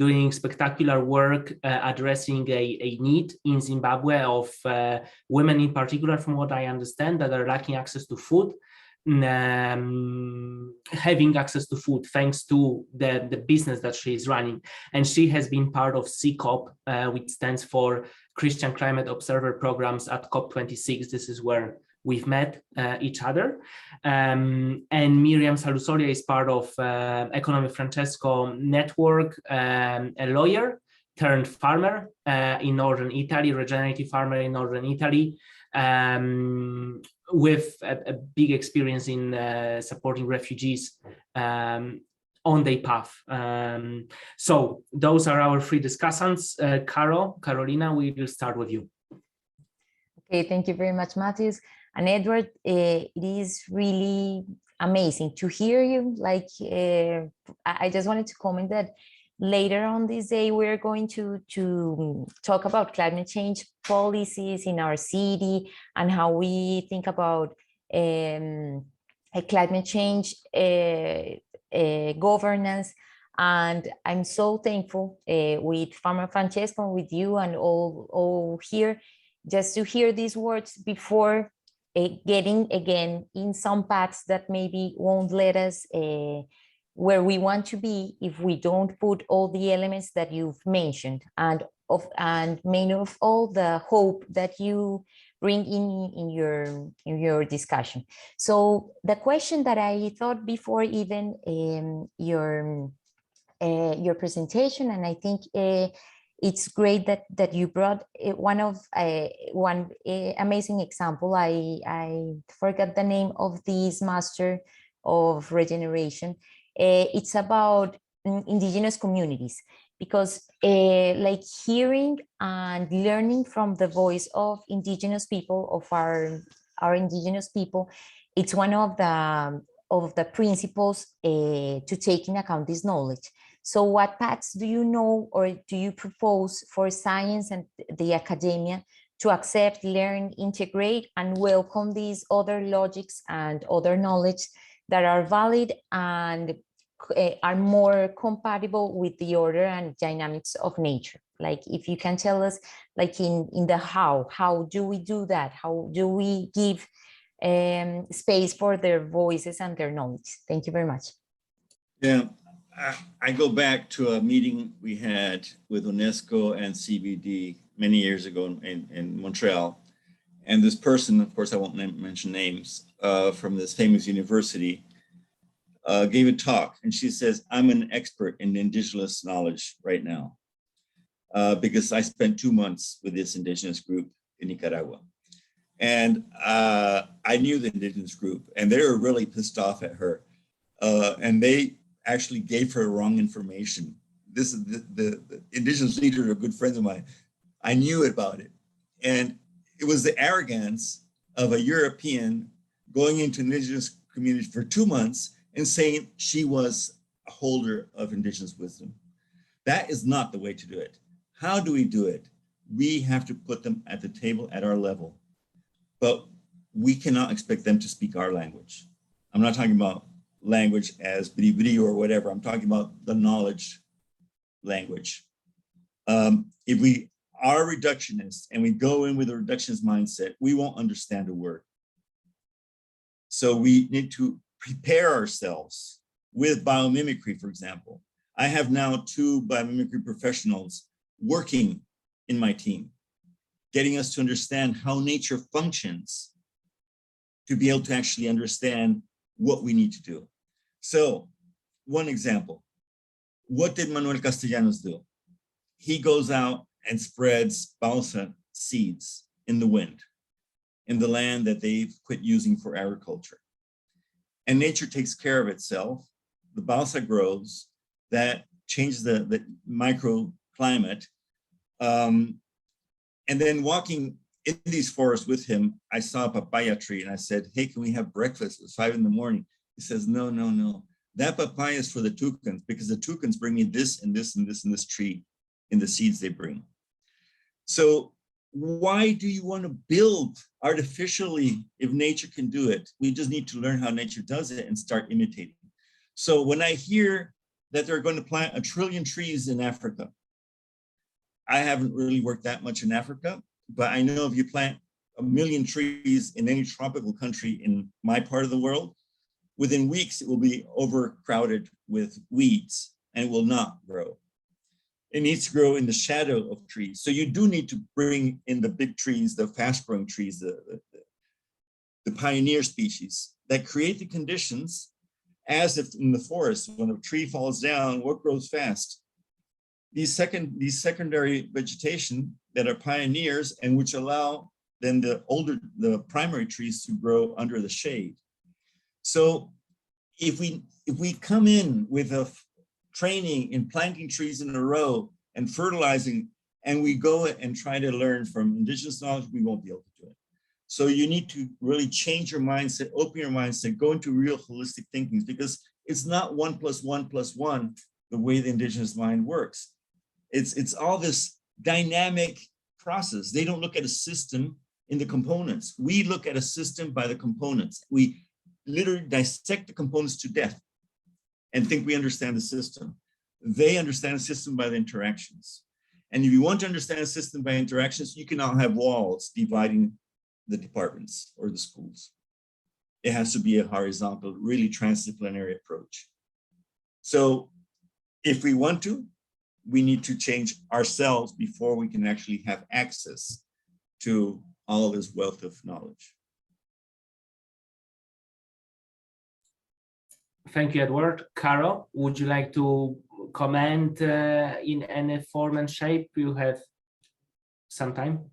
doing spectacular work addressing a need in Zimbabwe of women in particular, from what I understand, that are lacking access to food. Having access to food thanks to the business that she is running. And she has been part of CCOP, which stands for Christian Climate Observer Programs at COP26. This is where we've met each other. And Miriam Salussolia is part of Farm of Francesco network, a lawyer turned farmer in northern Italy, regenerative farmer in northern Italy, with a big experience in supporting refugees on their path. So those are our three discussants. Carolina, we will start with you. Okay, thank you very much, Mateusz. And Edward, it is really amazing to hear you. Like, I just wanted to comment that later on this day, we're going to talk about climate change policies in our city and how we think about climate change governance. And I'm so thankful with Farm of Francesco, with you and all here, just to hear these words before getting again in some paths that maybe won't let us where we want to be if we don't put all the elements that you've mentioned, and main of all the hope that you bring in your discussion. So the question that I thought before even your presentation, and I think it's great that you brought one amazing example. I forgot the name of this master of regeneration. It's about indigenous communities, because like hearing and learning from the voice of indigenous people, of our indigenous people, it's one of the principles to take in account this knowledge. So what paths do you know or do you propose for science and the academia to accept, learn, integrate, and welcome these other logics and other knowledge that are valid and are more compatible with the order and dynamics of nature? Like, if you can tell us, like in the how do we do that? How do we give space for their voices and their knowledge? Thank you very much. Yeah, I go back to a meeting we had with UNESCO and CBD many years ago in Montreal. And this person, of course, I won't mention names, from this famous university, gave a talk, and she says, I'm an expert in indigenous knowledge right now, because I spent 2 months with this indigenous group in Nicaragua. And I knew the indigenous group, and they were really pissed off at her. And they actually gave her wrong information. This is the indigenous leaders are good friends of mine. I knew about it. And it was the arrogance of a European going into indigenous communities for 2 months and saying she was a holder of indigenous wisdom. That is not the way to do it. How do we do it? We have to put them at the table at our level, but we cannot expect them to speak our language. I'm not talking about language as bidi or whatever. I'm talking about the knowledge language. If we are reductionists and we go in with a reductionist mindset, we won't understand a word. So we need to prepare ourselves with biomimicry, for example. I have now 2 biomimicry professionals working in my team, getting us to understand how nature functions to be able to actually understand what we need to do. So one example, what did Manuel Castellanos do? He goes out and spreads balsa seeds in the wind, in the land that they've quit using for agriculture. And nature takes care of itself. The balsa grows, that changes the microclimate. And then walking in these forests with him, I saw a papaya tree and I said, hey, can we have breakfast at 5 in the morning? He says, no, no, no. That papaya is for the toucans, because the toucans bring me this and this and this and this tree in the seeds they bring. So why do you want to build artificially if nature can do it? We just need to learn how nature does it and start imitating. So when I hear that they're going to plant 1 trillion trees in Africa. I haven't really worked that much in Africa, but I know if you plant 1 million trees in any tropical country in my part of the world, within weeks, it will be overcrowded with weeds and it will not grow. It needs to grow in the shadow of trees. So you do need to bring in the big trees, the fast growing trees, the pioneer species that create the conditions as if in the forest, when a tree falls down, what grows fast? These secondary vegetation that are pioneers and which allow then the primary trees to grow under the shade. So if we come in with a training in planting trees in a row and fertilizing, and we go and try to learn from indigenous knowledge, we won't be able to do it. So you need to really change your mindset, open your mindset, go into real holistic thinking, because it's not 1 + 1 + 1 the way the indigenous mind works. It's all this dynamic process. They don't look at a system in the components. We look at a system by the components. We literally dissect the components to death and think we understand the system. They understand the system by the interactions. And if you want to understand a system by interactions, you cannot have walls dividing the departments or the schools. It has to be a horizontal, really transdisciplinary approach. So if we want to, we need to change ourselves before we can actually have access to all this wealth of knowledge. Thank you, Edward. Caro, would you like to comment in any form and shape? You have some time.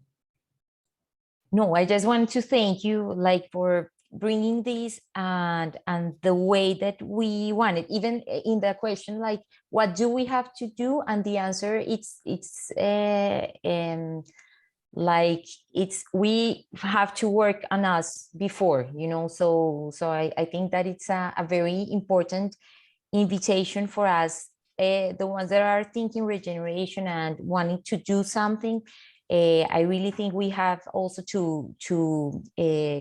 No, I just want to thank you, like, for bringing this and the way that we want it. Even in the question, like, what do we have to do? And the answer, we have to work on us before, you know. So I think that it's a very important invitation for us, the ones that are thinking regeneration and wanting to do something. I really think we have also to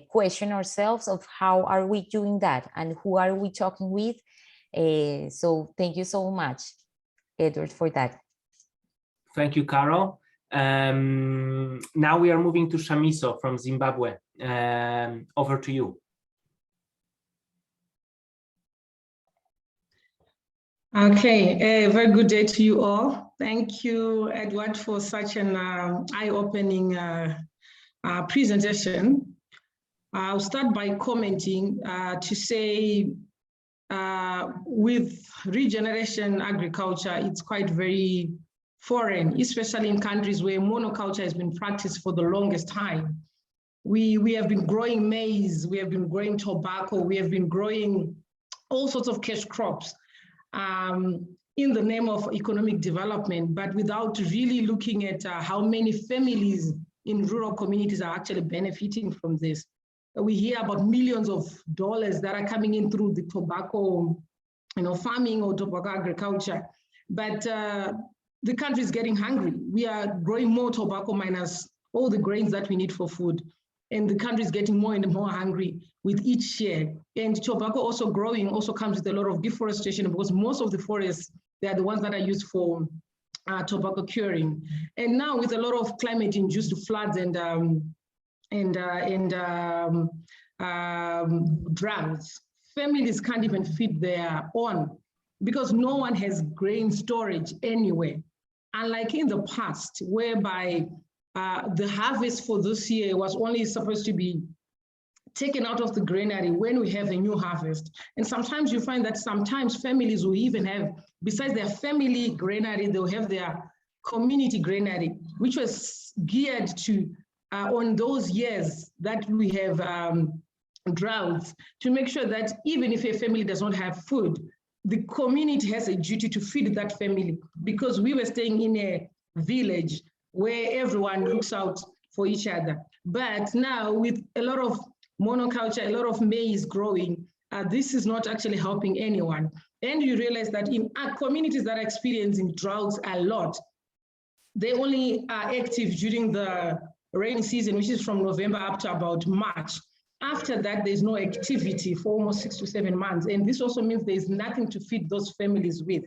question ourselves of how are we doing that and who are we talking with. So thank you so much, Edward, for that. Thank you, Caro. Now we are moving to Shamiso from Zimbabwe. Over to you. Okay, a very good day to you all. Thank you, Edward, for such an eye-opening presentation. I'll start by commenting to say with regeneration agriculture, it's quite very foreign, especially in countries where monoculture has been practiced for the longest time. We have been growing maize, we have been growing tobacco, we have been growing all sorts of cash crops in the name of economic development, but without really looking at how many families in rural communities are actually benefiting from this. We hear about millions of dollars that are coming in through the tobacco, farming or tobacco agriculture, but the country is getting hungry. We are growing more tobacco minus all the grains that we need for food. And the country is getting more and more hungry with each year. And tobacco also growing also comes with a lot of deforestation, because most of the forests, they are the ones that are used for tobacco curing. And now with a lot of climate-induced floods and droughts, families can't even feed their own because no one has grain storage anywhere. Unlike in the past, whereby the harvest for this year was only supposed to be taken out of the granary when we have a new harvest. And sometimes you find that sometimes families will even have, besides their family granary, they'll have their community granary, which was geared to on those years that we have droughts, to make sure that even if a family does not have food, the community has a duty to feed that family, because we were staying in a village where everyone looks out for each other. But now with a lot of monoculture, a lot of maize growing, this is not actually helping anyone. And you realize that in communities that are experiencing droughts a lot, they only are active during the rainy season, which is from November up to about March. After that, there's no activity for almost 6 to 7 months. And this also means there's nothing to feed those families with.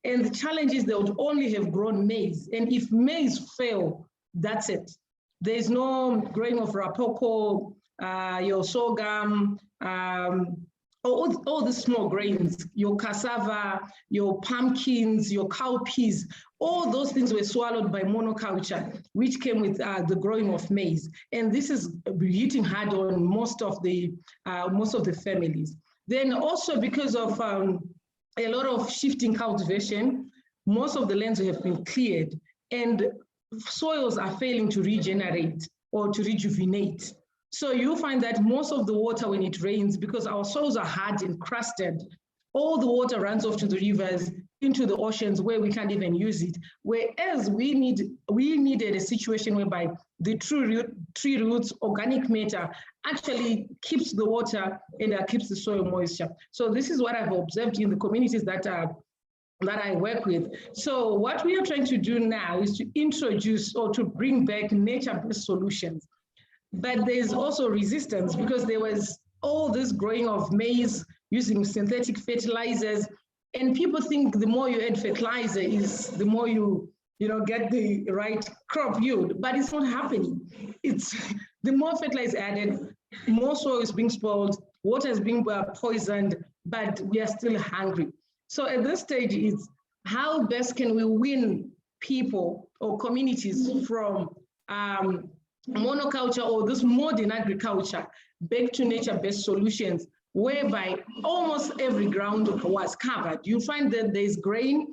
And the challenge is they would only have grown maize. And if maize fail, that's it. There's no growing of rapoko, your sorghum, all the small grains, your cassava, your pumpkins, your cowpeas, all those things were swallowed by monoculture, which came with the growing of maize. And this is hitting hard on most of the families. Then also because of a lot of shifting cultivation, most of the lands have been cleared and soils are failing to regenerate or to rejuvenate. So you find that most of the water when it rains, because our soils are hard and crusted, all the water runs off to the rivers, into the oceans where we can't even use it. Whereas we needed a situation whereby the tree roots, organic matter, actually keeps the water and keeps the soil moisture. So this is what I've observed in the communities that I work with. So what we are trying to do now is to introduce or to bring back nature-based solutions. But there's also resistance because there was all this growing of maize using synthetic fertilizers. And people think the more you add fertilizer is the more you get the right crop yield, but it's not happening. It's the more fertilizer added, more soil is being spoiled, water is being poisoned, but we are still hungry. So at this stage, it's how best can we win people or communities from monoculture or this modern agriculture back to nature-based solutions, whereby almost every ground was covered. You find that there's grain,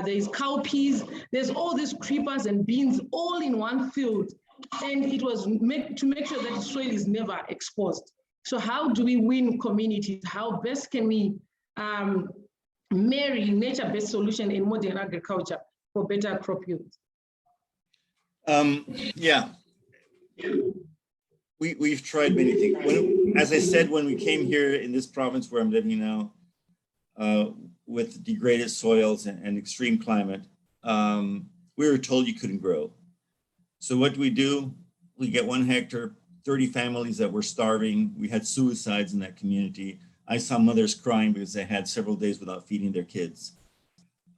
there's cowpeas, there's all these creepers and beans all in one field. And it was to make sure that the soil is never exposed. So how do we win communities? How best can we marry nature-based solution in modern agriculture for better crop yields? Yeah. We've tried many things. As I said, when we came here in this province where I'm living now, with degraded soils and extreme climate, we were told you couldn't grow. So what do? We get 1 hectare, 30 families that were starving. We had suicides in that community. I saw mothers crying because they had several days without feeding their kids.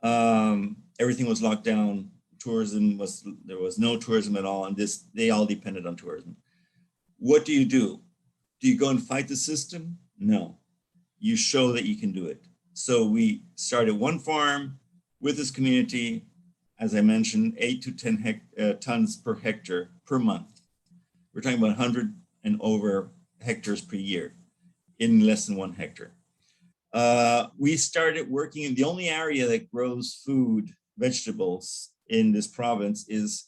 Everything was locked down. There was no tourism at all, and they all depended on tourism. What do? Do you go and fight the system? No, you show that you can do it. So we started 1 farm with this community, as I mentioned, 8 to 10 tons per hectare per month. We're talking about 100 and over hectares per year in less than 1 hectare. We started working in the only area that grows food, vegetables in this province is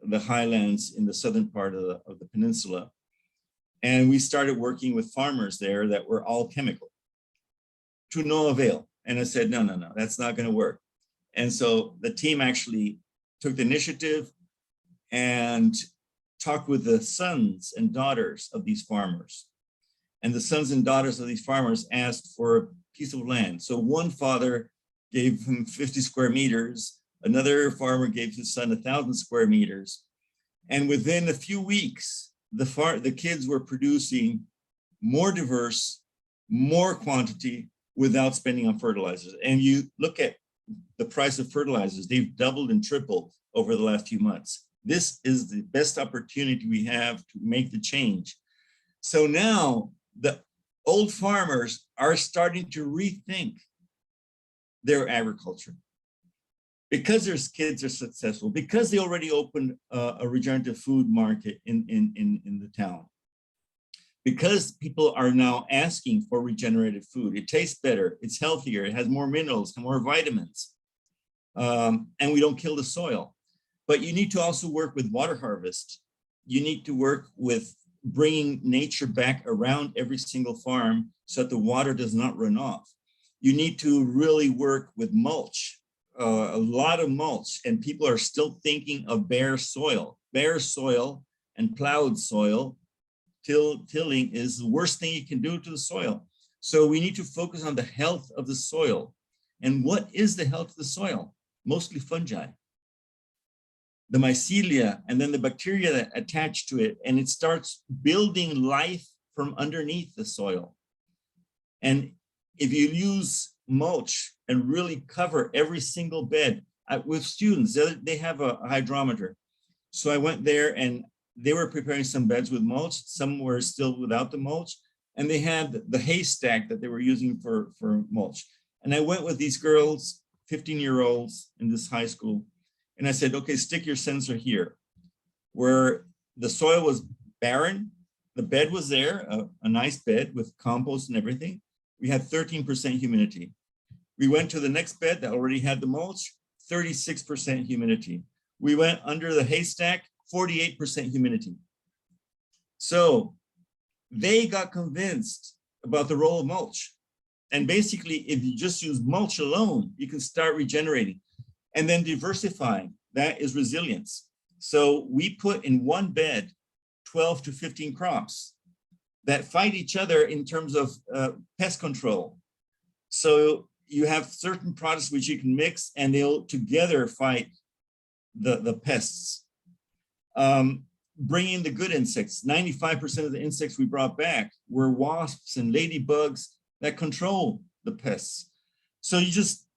the highlands in the southern part of the peninsula. And we started working with farmers there that were all chemical to no avail. And I said, no, that's not going to work. And so the team actually took the initiative and talked with the sons and daughters of these farmers. And the sons and daughters of these farmers asked for a piece of land. So one father gave him 50 square meters. Another farmer gave his son 1,000 square meters. And within a few weeks, the kids were producing more diverse, more quantity without spending on fertilizers. And you look at the price of fertilizers, they've doubled and tripled over the last few months. This is the best opportunity we have to make the change. So now the old farmers are starting to rethink their agriculture. Because their kids are successful, because they already opened a regenerative food market in the town, because people are now asking for regenerative food. It tastes better, it's healthier, it has more minerals, more vitamins, and we don't kill the soil. But you need to also work with water harvest. You need to work with bringing nature back around every single farm so that the water does not run off. You need to really work with mulch. A lot of mulch, and people are still thinking of bare soil and plowed soil. Tilling is the worst thing you can do to the soil. So we need to focus on the health of the soil. And what is the health of the soil? Mostly fungi. The mycelia and then the bacteria that attach to it, and it starts building life from underneath the soil. And if you use mulch and really cover every single bed. With students, they have a hydrometer. So I went there and they were preparing some beds with mulch, some were still without the mulch, and they had the haystack that they were using for mulch. And I went with these girls, 15-year-olds in this high school, and I said, okay, stick your sensor here. Where the soil was barren, the bed was there, a nice bed with compost and everything. We had 13% humidity. We went to the next bed that already had the mulch, 36% humidity. We went under the haystack, 48% humidity. So they got convinced about the role of mulch. And basically, if you just use mulch alone, you can start regenerating. And then diversifying, that is resilience. So we put in one bed 12 to 15 crops that fight each other in terms of pest control. So you have certain products which you can mix and they'll together fight the pests. Bringing the good insects. 95% of the insects we brought back were wasps and ladybugs that control the pests. So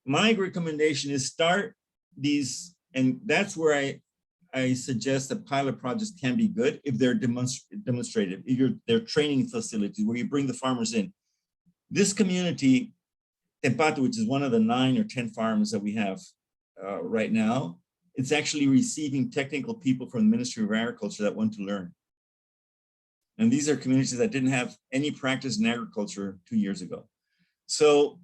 my recommendation is start these, and that's where I suggest that pilot projects can be good if they're demonstrative, if they're training facilities where you bring the farmers in. This community, Tepato, which is one of the 9 or 10 farms that we have right now, it's actually receiving technical people from the Ministry of Agriculture that want to learn. And these are communities that didn't have any practice in agriculture 2 years ago. So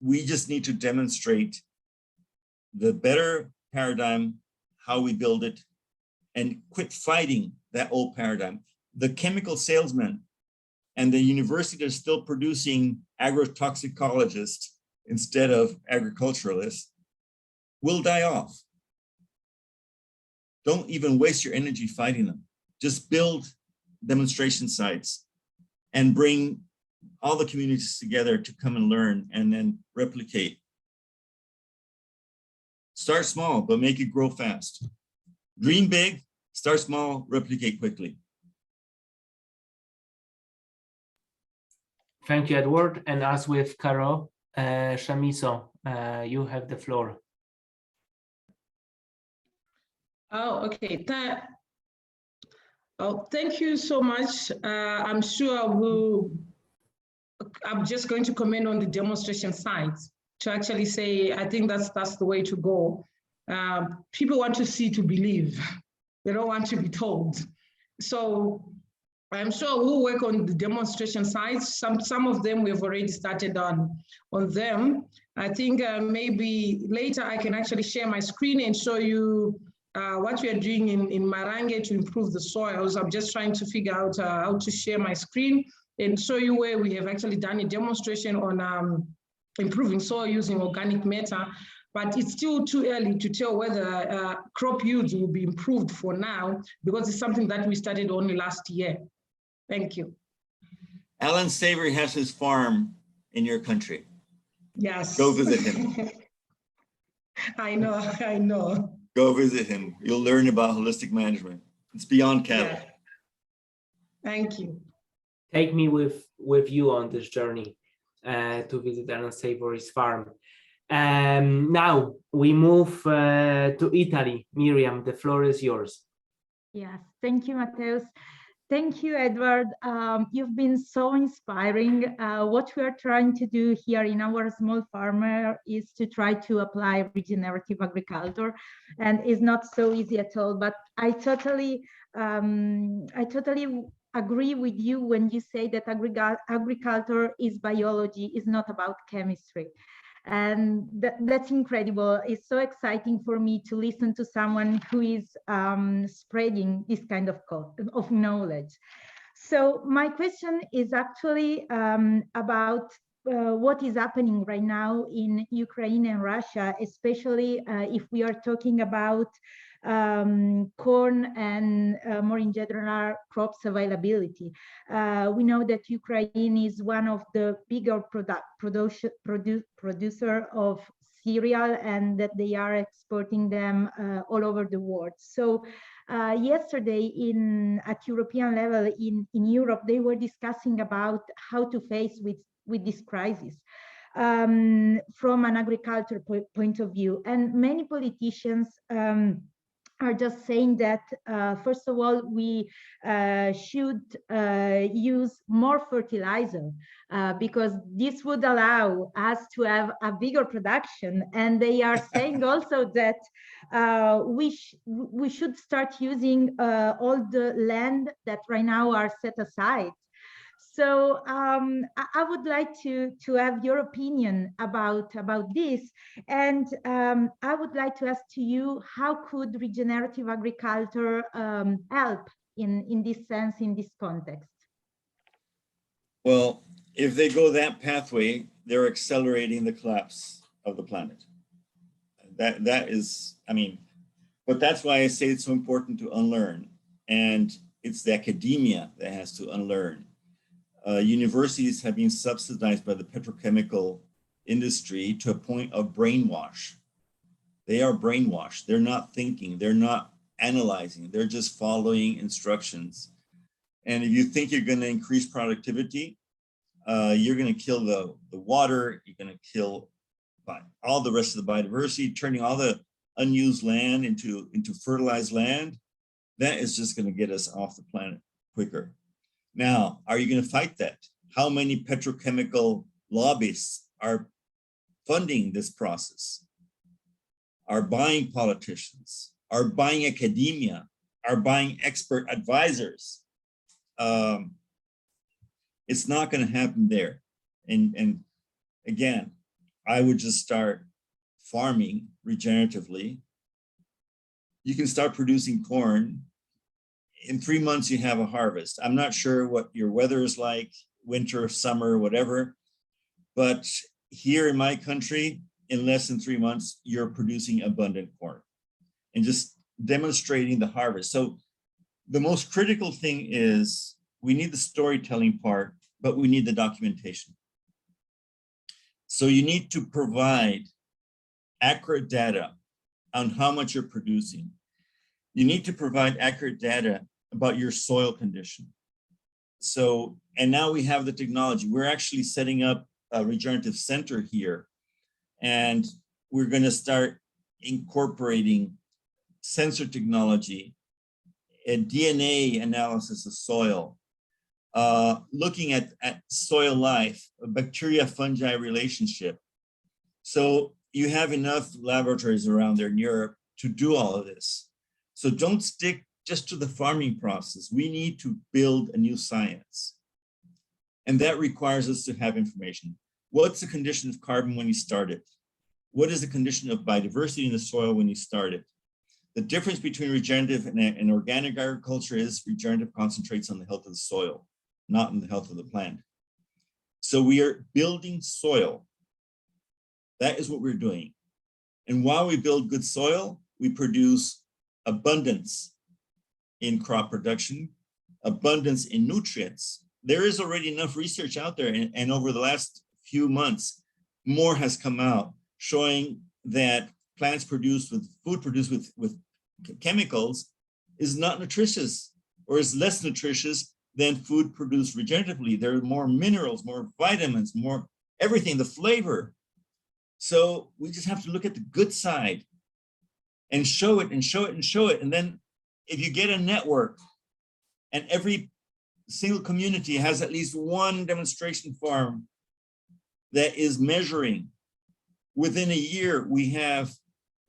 we just need to demonstrate the better paradigm, how we build it, and quit fighting that old paradigm. The chemical salesman and the university that's still producing agrotoxicologists instead of agriculturalists will die off. Don't even waste your energy fighting them. Just build demonstration sites and bring all the communities together to come and learn and then replicate. Start small, but make it grow fast. Dream big, start small, replicate quickly. Thank you, Edward. And as with Caro, Shamiso, you have the floor. Oh, okay. Thank you so much. I'm sure I'm just going to comment on the demonstration sites to actually say, I think that's the way to go. People want to see to believe. They don't want to be told. So I'm sure we'll work on the demonstration sites. Some of them we've already started on them. I think maybe later I can actually share my screen and show you what we are doing in Marange to improve the soils. I'm just trying to figure out how to share my screen and show you where we have actually done a demonstration on improving soil using organic matter, but it's still too early to tell whether crop yields will be improved for now, because it's something that we started only last year. Thank you. Alan Savory has his farm in your country. Yes. Go visit him. I know. Go visit him. You'll learn about holistic management. It's beyond cattle. Yeah. Thank you. Take me with you on this journey to visit Alan Savory's farm. Now we move to Italy. Miriam, the floor is yours. Yes, thank you, Mateusz. Thank you, Edward. You've been so inspiring. What we are trying to do here in our small farmer is to try to apply regenerative agriculture, and it's not so easy at all. But I totally agree with you when you say that agriculture is biology, is not about chemistry. And that's incredible. It's so exciting for me to listen to someone who is spreading this kind of knowledge. So my question is actually about what is happening right now in Ukraine and Russia, especially if we are talking about corn and more in general crops availability. We know that Ukraine is one of the bigger producer of cereal, and that they are exporting them all over the world. So yesterday at European level in Europe, they were discussing about how to face with this crisis. from an agriculture point of view. And many politicians are just saying that, first of all, we should use more fertilizer because this would allow us to have a bigger production. And they are saying also that we should start using all the land that right now are set aside. So I would like to have your opinion about this. And I would like to ask to you, how could regenerative agriculture help in this sense, in this context? Well, if they go that pathway, they're accelerating the collapse of the planet. That is, I mean, but that's why I say it's so important to unlearn. And it's the academia that has to unlearn. Universities have been subsidized by the petrochemical industry to a point of brainwash. They are brainwashed. They're not thinking. They're not analyzing. They're just following instructions. And if you think you're going to increase productivity, you're going to kill the water. You're going to kill all the rest of the biodiversity, turning all the unused land into fertilized land. That is just going to get us off the planet quicker. Now, are you going to fight that? How many petrochemical lobbyists are funding this process, are buying politicians, are buying academia, are buying expert advisors? It's not going to happen there. And again, I would just start farming regeneratively. You can start producing corn. In 3 months, you have a harvest. I'm not sure what your weather is like, winter, summer, whatever, but here in my country, in less than 3 months, you're producing abundant corn and just demonstrating the harvest. So the most critical thing is we need the storytelling part, but we need the documentation. So you need to provide accurate data on how much you're producing. You need to provide accurate data about your soil condition. So, and now we have the technology. We're actually setting up a regenerative center here, and we're going to start incorporating sensor technology and DNA analysis of soil, looking at soil life, a bacteria-fungi relationship. So you have enough laboratories around there in Europe to do all of this. So don't stick just to the farming process. We need to build a new science. And that requires us to have information. What's the condition of carbon when you start it? What is the condition of biodiversity in the soil when you start it? The difference between regenerative and organic agriculture is regenerative concentrates on the health of the soil, not on the health of the plant. So we are building soil. That is what we're doing. And while we build good soil, we produce abundance in crop production, abundance in nutrients. There is already enough research out there, and over the last few months, more has come out showing that plants produced with food produced with chemicals is not nutritious, or is less nutritious than food produced regeneratively. There are more minerals, more vitamins, more everything, the flavor. So we just have to look at the good side and show it and show it and show it. And then if you get a network and every single community has at least one demonstration farm that is measuring, within a year, we have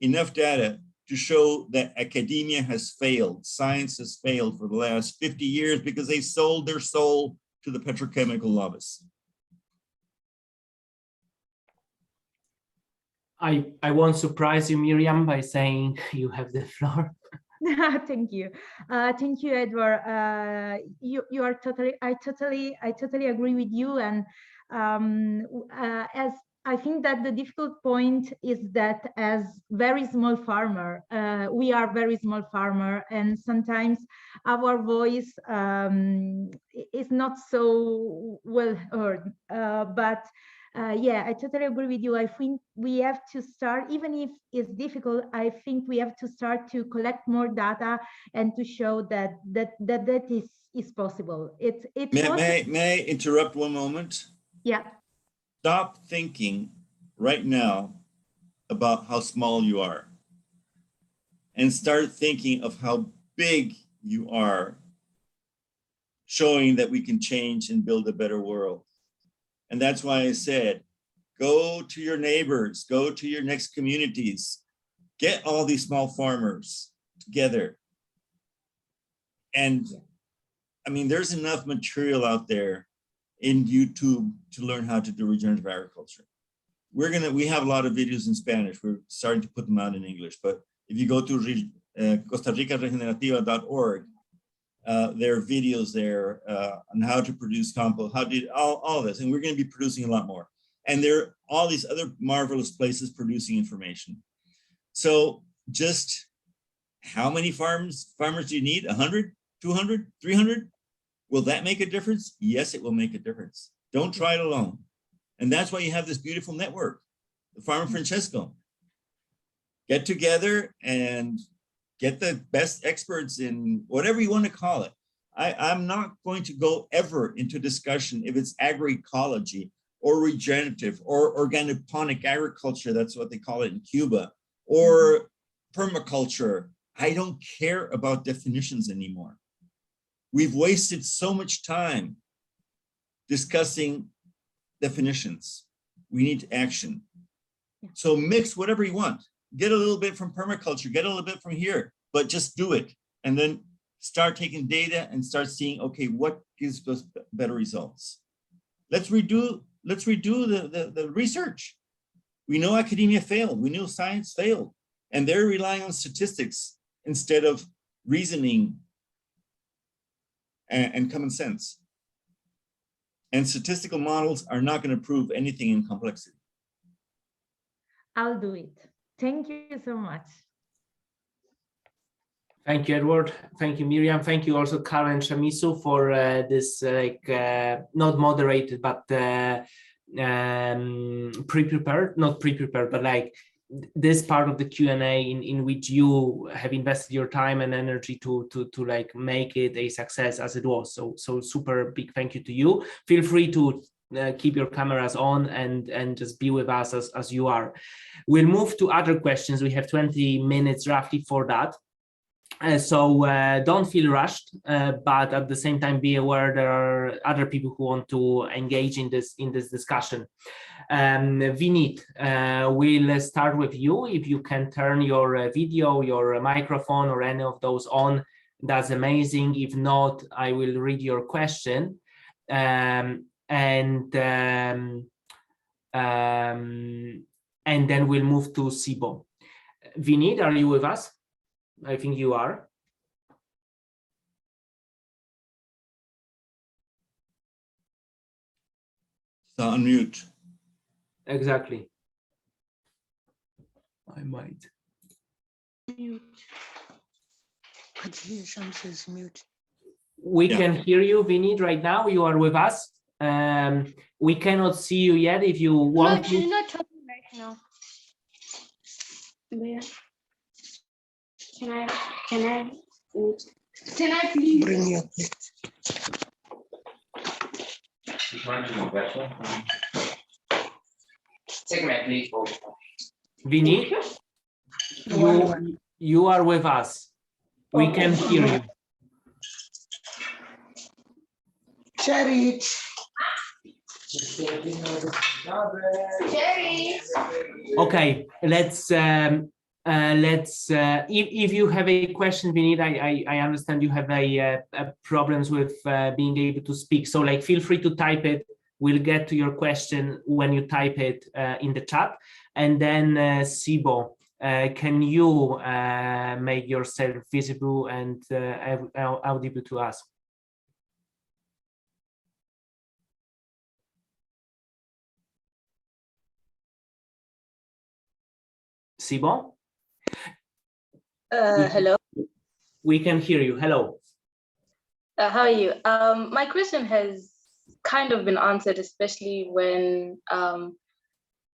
enough data to show that academia has failed, science has failed for the last 50 years because they sold their soul to the petrochemical lobbyists. I won't surprise you, Miriam, by saying you have the floor. Thank you, Eduard. You are I totally agree with you. And as I think that the difficult point is that as very small farmer, we are very small farmer, and sometimes our voice is not so well heard. Yeah, I totally agree with you. I think we have to start, even if it's difficult, I think we have to start to collect more data and to show that is possible. May I interrupt one moment? Yeah. stop thinking right now about how small you are and start thinking of how big you are, showing that we can change and build a better world. And that's why I said, go to your neighbors, go to your next communities, get all these small farmers together. And I mean, there's enough material out there in YouTube to learn how to do regenerative agriculture. We have a lot of videos in Spanish. We're starting to put them out in English, but if you go to Costa Rica Regenerativa.org, there are videos there on how to produce compost, how to do all this, and we're going to be producing a lot more. And there are all these other marvelous places producing information. So just how many farmers do you need? 100, 200, 300? Will that make a difference? Yes, it will make a difference. Don't try it alone. And that's why you have this beautiful network, the Farm of Francesco. Get together and get the best experts in whatever you want to call it. I'm not going to go ever into discussion if it's agroecology or regenerative or organic agriculture, that's what they call it in Cuba, or permaculture. I don't care about definitions anymore. We've wasted so much time discussing definitions. We need action. So mix whatever you want. Get a little bit from permaculture, get a little bit from here, but just do it. And then start taking data and start seeing, okay, what gives us better results? Let's redo the research. We know academia failed. We know science failed. And they're relying on statistics instead of reasoning and common sense. And statistical models are not going to prove anything in complexity. I'll do it. Thank you so much. Thank you, Edward. Thank you, Miriam. Thank you also, Carol and Shamiso, for this not moderated, but pre-prepared, not pre-prepared, but like this part of the Q&A in which you have invested your time and energy to like make it a success as it was. So super big thank you to you. Feel free to keep your cameras on and just be with us as you are. We'll move to other questions. We have 20 minutes roughly for that. So don't feel rushed, but at the same time be aware there are other people who want to engage in this discussion. Winnet, we'll start with you. If you can turn your video, your microphone, or any of those on, that's amazing. If not, I will read your question, and then we'll move to Sibo. Winnet, are you with us? I think you are. So unmute. Exactly. I might. Mute. Says mute. We can hear you, Winnet, right now. You are with us. We cannot see you yet. If you want No, she's not talking right now. Yeah. Can I please bring your plate? Winnet, you are with us. We can hear you. Cherry. Okay, let's if you have a question, Winnet, I understand you have a problems with being able to speak. So like, feel free to type it. We'll get to your question when you type it in the chat. And then Sibo, can you make yourself visible and audible to us? Sibo? Hello. We can hear you. Hello. How are you? My question has kind of been answered, especially when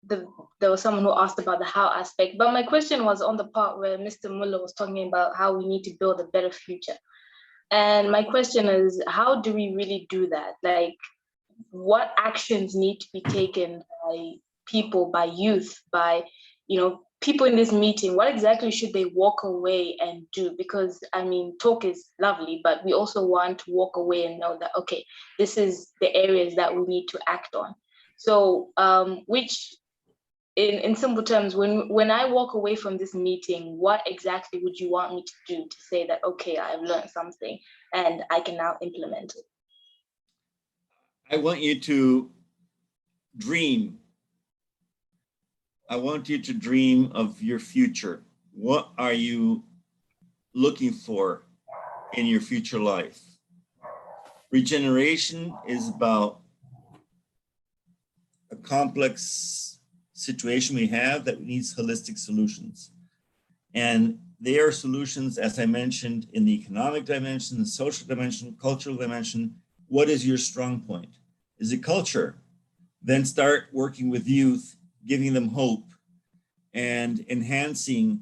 there was someone who asked about the how aspect. But my question was on the part where Mr. Müller was talking about how we need to build a better future. And my question is, how do we really do that? Like, what actions need to be taken by people, by youth, by, people in this meeting? What exactly should they walk away and do? Because I mean, talk is lovely, but we also want to walk away and know that, okay, this is the areas that we need to act on. So which, in simple terms, when I walk away from this meeting, what exactly would you want me to do to say that, okay, I've learned something and I can now implement it? I want you to dream. I want you to dream of your future. What are you looking for in your future life? Regeneration is about a complex situation we have that needs holistic solutions. And they are solutions, as I mentioned, in the economic dimension, the social dimension, cultural dimension. What is your strong point? Is it culture? Then start working with youth, giving them hope and enhancing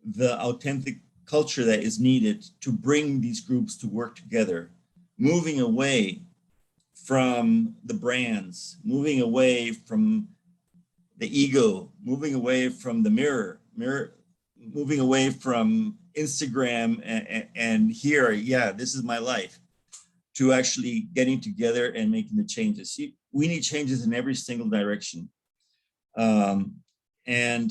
the authentic culture that is needed to bring these groups to work together, moving away from the brands, moving away from the ego, moving away from the mirror, moving away from Instagram and here, yeah, this is my life, to actually getting together and making the changes. See, we need changes in every single direction. And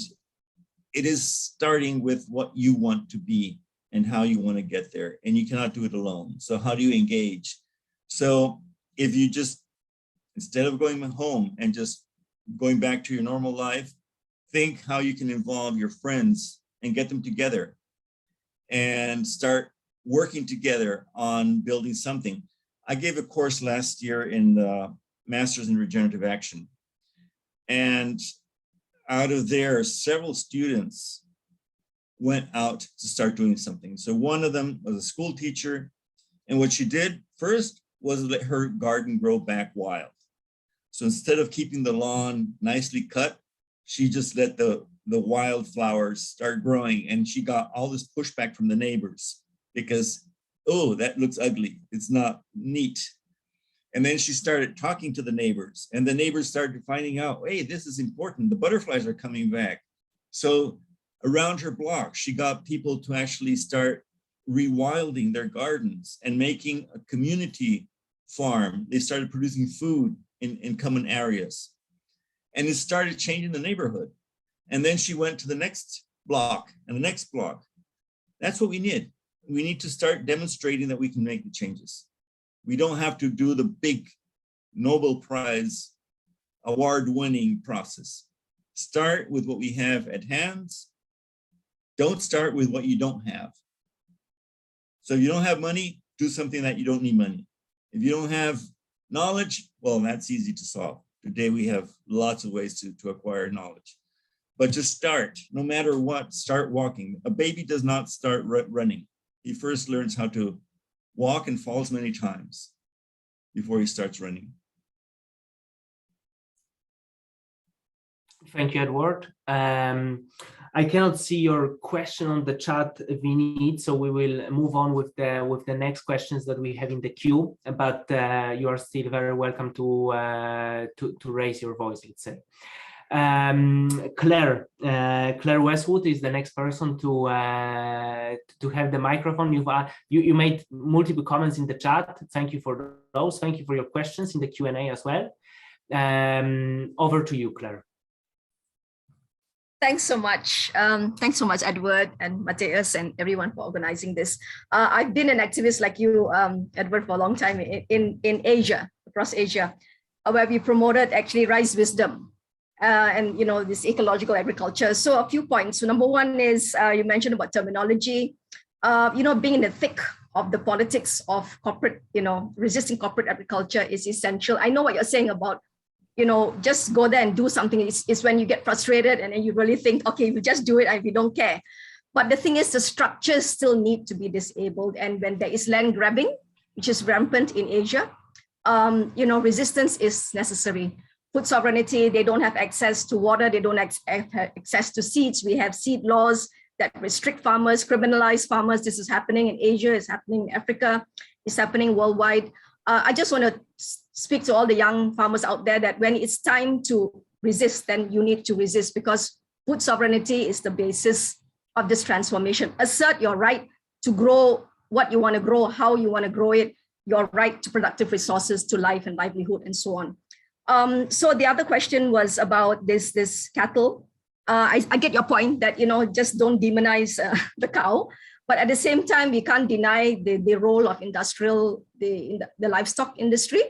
it is starting with what you want to be and how you want to get there. And you cannot do it alone. So how do you engage? So if you just, instead of going home and just going back to your normal life, think how you can involve your friends and get them together and start working together on building something. I gave a course last year in the Masters in Regenerative Action. And out of there, several students went out to start doing something. So one of them was a school teacher. And what she did first was let her garden grow back wild. So instead of keeping the lawn nicely cut, she just let the wildflowers start growing. And she got all this pushback from the neighbors because, oh, that looks ugly. It's not neat. And then she started talking to the neighbors, and the neighbors started finding out, hey, this is important. The butterflies are coming back. So around her block, she got people to actually start rewilding their gardens and making a community farm. They started producing food in common areas. And it started changing the neighborhood. And then she went to the next block and the next block. That's what we need. We need to start demonstrating that we can make the changes. We don't have to do the big Nobel Prize award-winning process. Start with what we have at hand. Don't start with what you don't have. So if you don't have money, do something that you don't need money. If you don't have knowledge, well, that's easy to solve. Today we have lots of ways to acquire knowledge. But just start, no matter what, start walking. A baby does not start running. He first learns how to walk and falls many times before he starts running. Thank you, Edward. I cannot see your question on the chat, Vinit, so we will move on with the next questions that we have in the queue. But you are still very welcome to raise your voice, let's say. Claire Westwood is the next person to have the microphone. You made multiple comments in the chat. Thank you for those. Thank you for your questions in the Q&A as well. Over to you, Claire. Thanks so much. Thanks so much, Edward and Mateusz and everyone for organizing this. I've been an activist like you, Edward, for a long time in Asia, across Asia, where we promoted actually rice wisdom. And this ecological agriculture. So a few points. So number one is you mentioned about terminology. Being in the thick of the politics of corporate, resisting corporate agriculture is essential. I know what you're saying about, just go there and do something. It's when you get frustrated and then you really think, okay, we just do it and we don't care. But the thing is, the structures still need to be disabled. And when there is land grabbing, which is rampant in Asia, resistance is necessary. Food sovereignty, they don't have access to water, they don't have access to seeds. We have seed laws that restrict farmers, criminalize farmers. This is happening in Asia, it's happening in Africa, it's happening worldwide. I just want to speak to all the young farmers out there that when it's time to resist, then you need to resist, because food sovereignty is the basis of this transformation. Assert your right to grow what you want to grow, how you want to grow it, your right to productive resources, to life and livelihood, and so on. So the other question was about this cattle. I get your point that, just don't demonize the cow, but at the same time, we can't deny the role of the livestock industry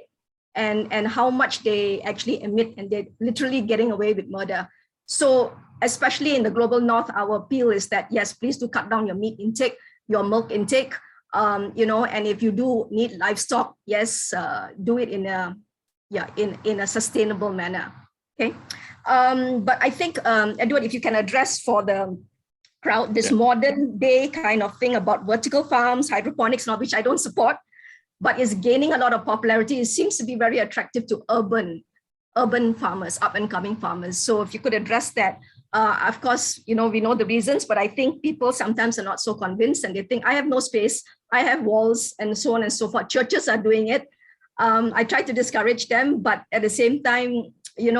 and how much they actually emit, and they're literally getting away with murder. So especially in the global north, our appeal is that, yes, please do cut down your meat intake, your milk intake, and if you do need livestock, yes, do it in a sustainable manner. Okay. But I think, Eduard, if you can address for the crowd this modern day kind of thing about vertical farms, hydroponics, which I don't support, but is gaining a lot of popularity. It seems to be very attractive to urban farmers, up and coming farmers. So if you could address that. Of course, we know the reasons, but I think people sometimes are not so convinced, and they think, I have no space, I have walls, and so on and so forth. Churches are doing it. I try to discourage them, but at the same time, they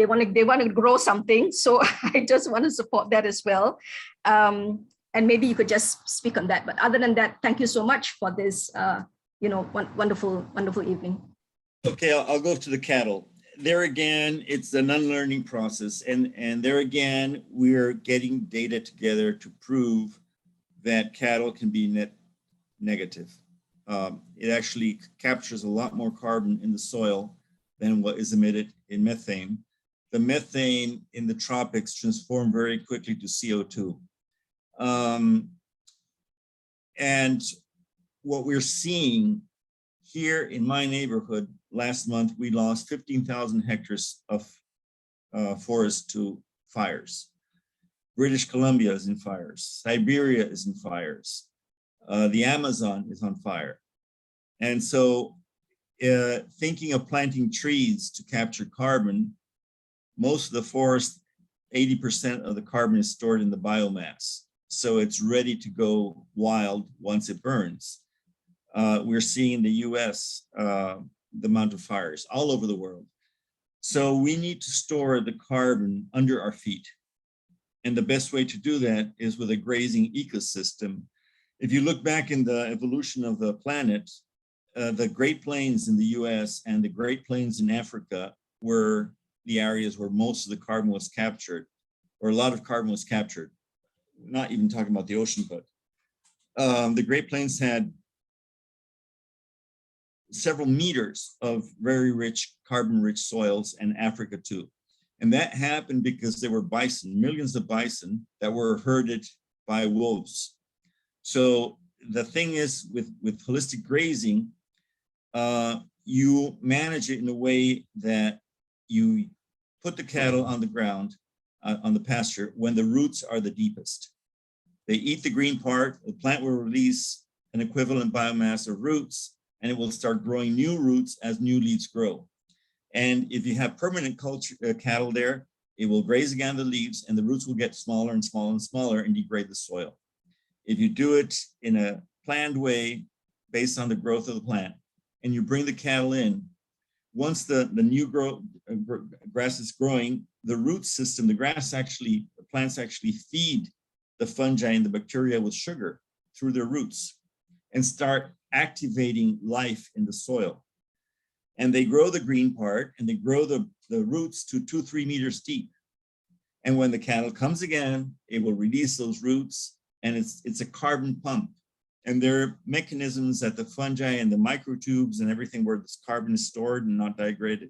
want to grow something. So I just want to support that as well. And maybe you could just speak on that. But other than that, thank you so much for this, wonderful evening. Okay, I'll go to the cattle. There again, it's an unlearning process. And there again, we're getting data together to prove that cattle can be net negative. It actually captures a lot more carbon in the soil than what is emitted in methane. The methane in the tropics transform very quickly to CO2. And what we're seeing here in my neighborhood, last month, we lost 15,000 hectares of forest to fires. British Columbia is in fires. Siberia is in fires. The Amazon is on fire. And so thinking of planting trees to capture carbon, most of the forest, 80% of the carbon is stored in the biomass. So it's ready to go wild once it burns. We're seeing in the US, the amount of fires all over the world. So we need to store the carbon under our feet. And the best way to do that is with a grazing ecosystem. If you look back in the evolution of the planet, the Great Plains in the US and the Great Plains in Africa were the areas where most of the carbon was captured, or a lot of carbon was captured. Not even talking about the ocean, but the Great Plains had several meters of very rich, carbon-rich soils, and Africa too. And that happened because there were bison, millions of bison that were herded by wolves. So the thing is, with holistic grazing, you manage it in a way that you put the cattle on the ground, on the pasture, when the roots are the deepest. They eat the green part, the plant will release an equivalent biomass of roots, and it will start growing new roots as new leaves grow. And if you have permanent cattle there, it will graze again the leaves, and the roots will get smaller and smaller and smaller and degrade the soil. If you do it in a planned way, based on the growth of the plant, and you bring the cattle in, once the new grass is growing, the root system, the plants actually feed the fungi and the bacteria with sugar through their roots and start activating life in the soil. And they grow the green part, and they grow the roots to 2-3 meters deep. And when the cattle comes again, it will release those roots, and it's a carbon pump. And there are mechanisms that the fungi and the microtubes and everything where this carbon is stored and not degraded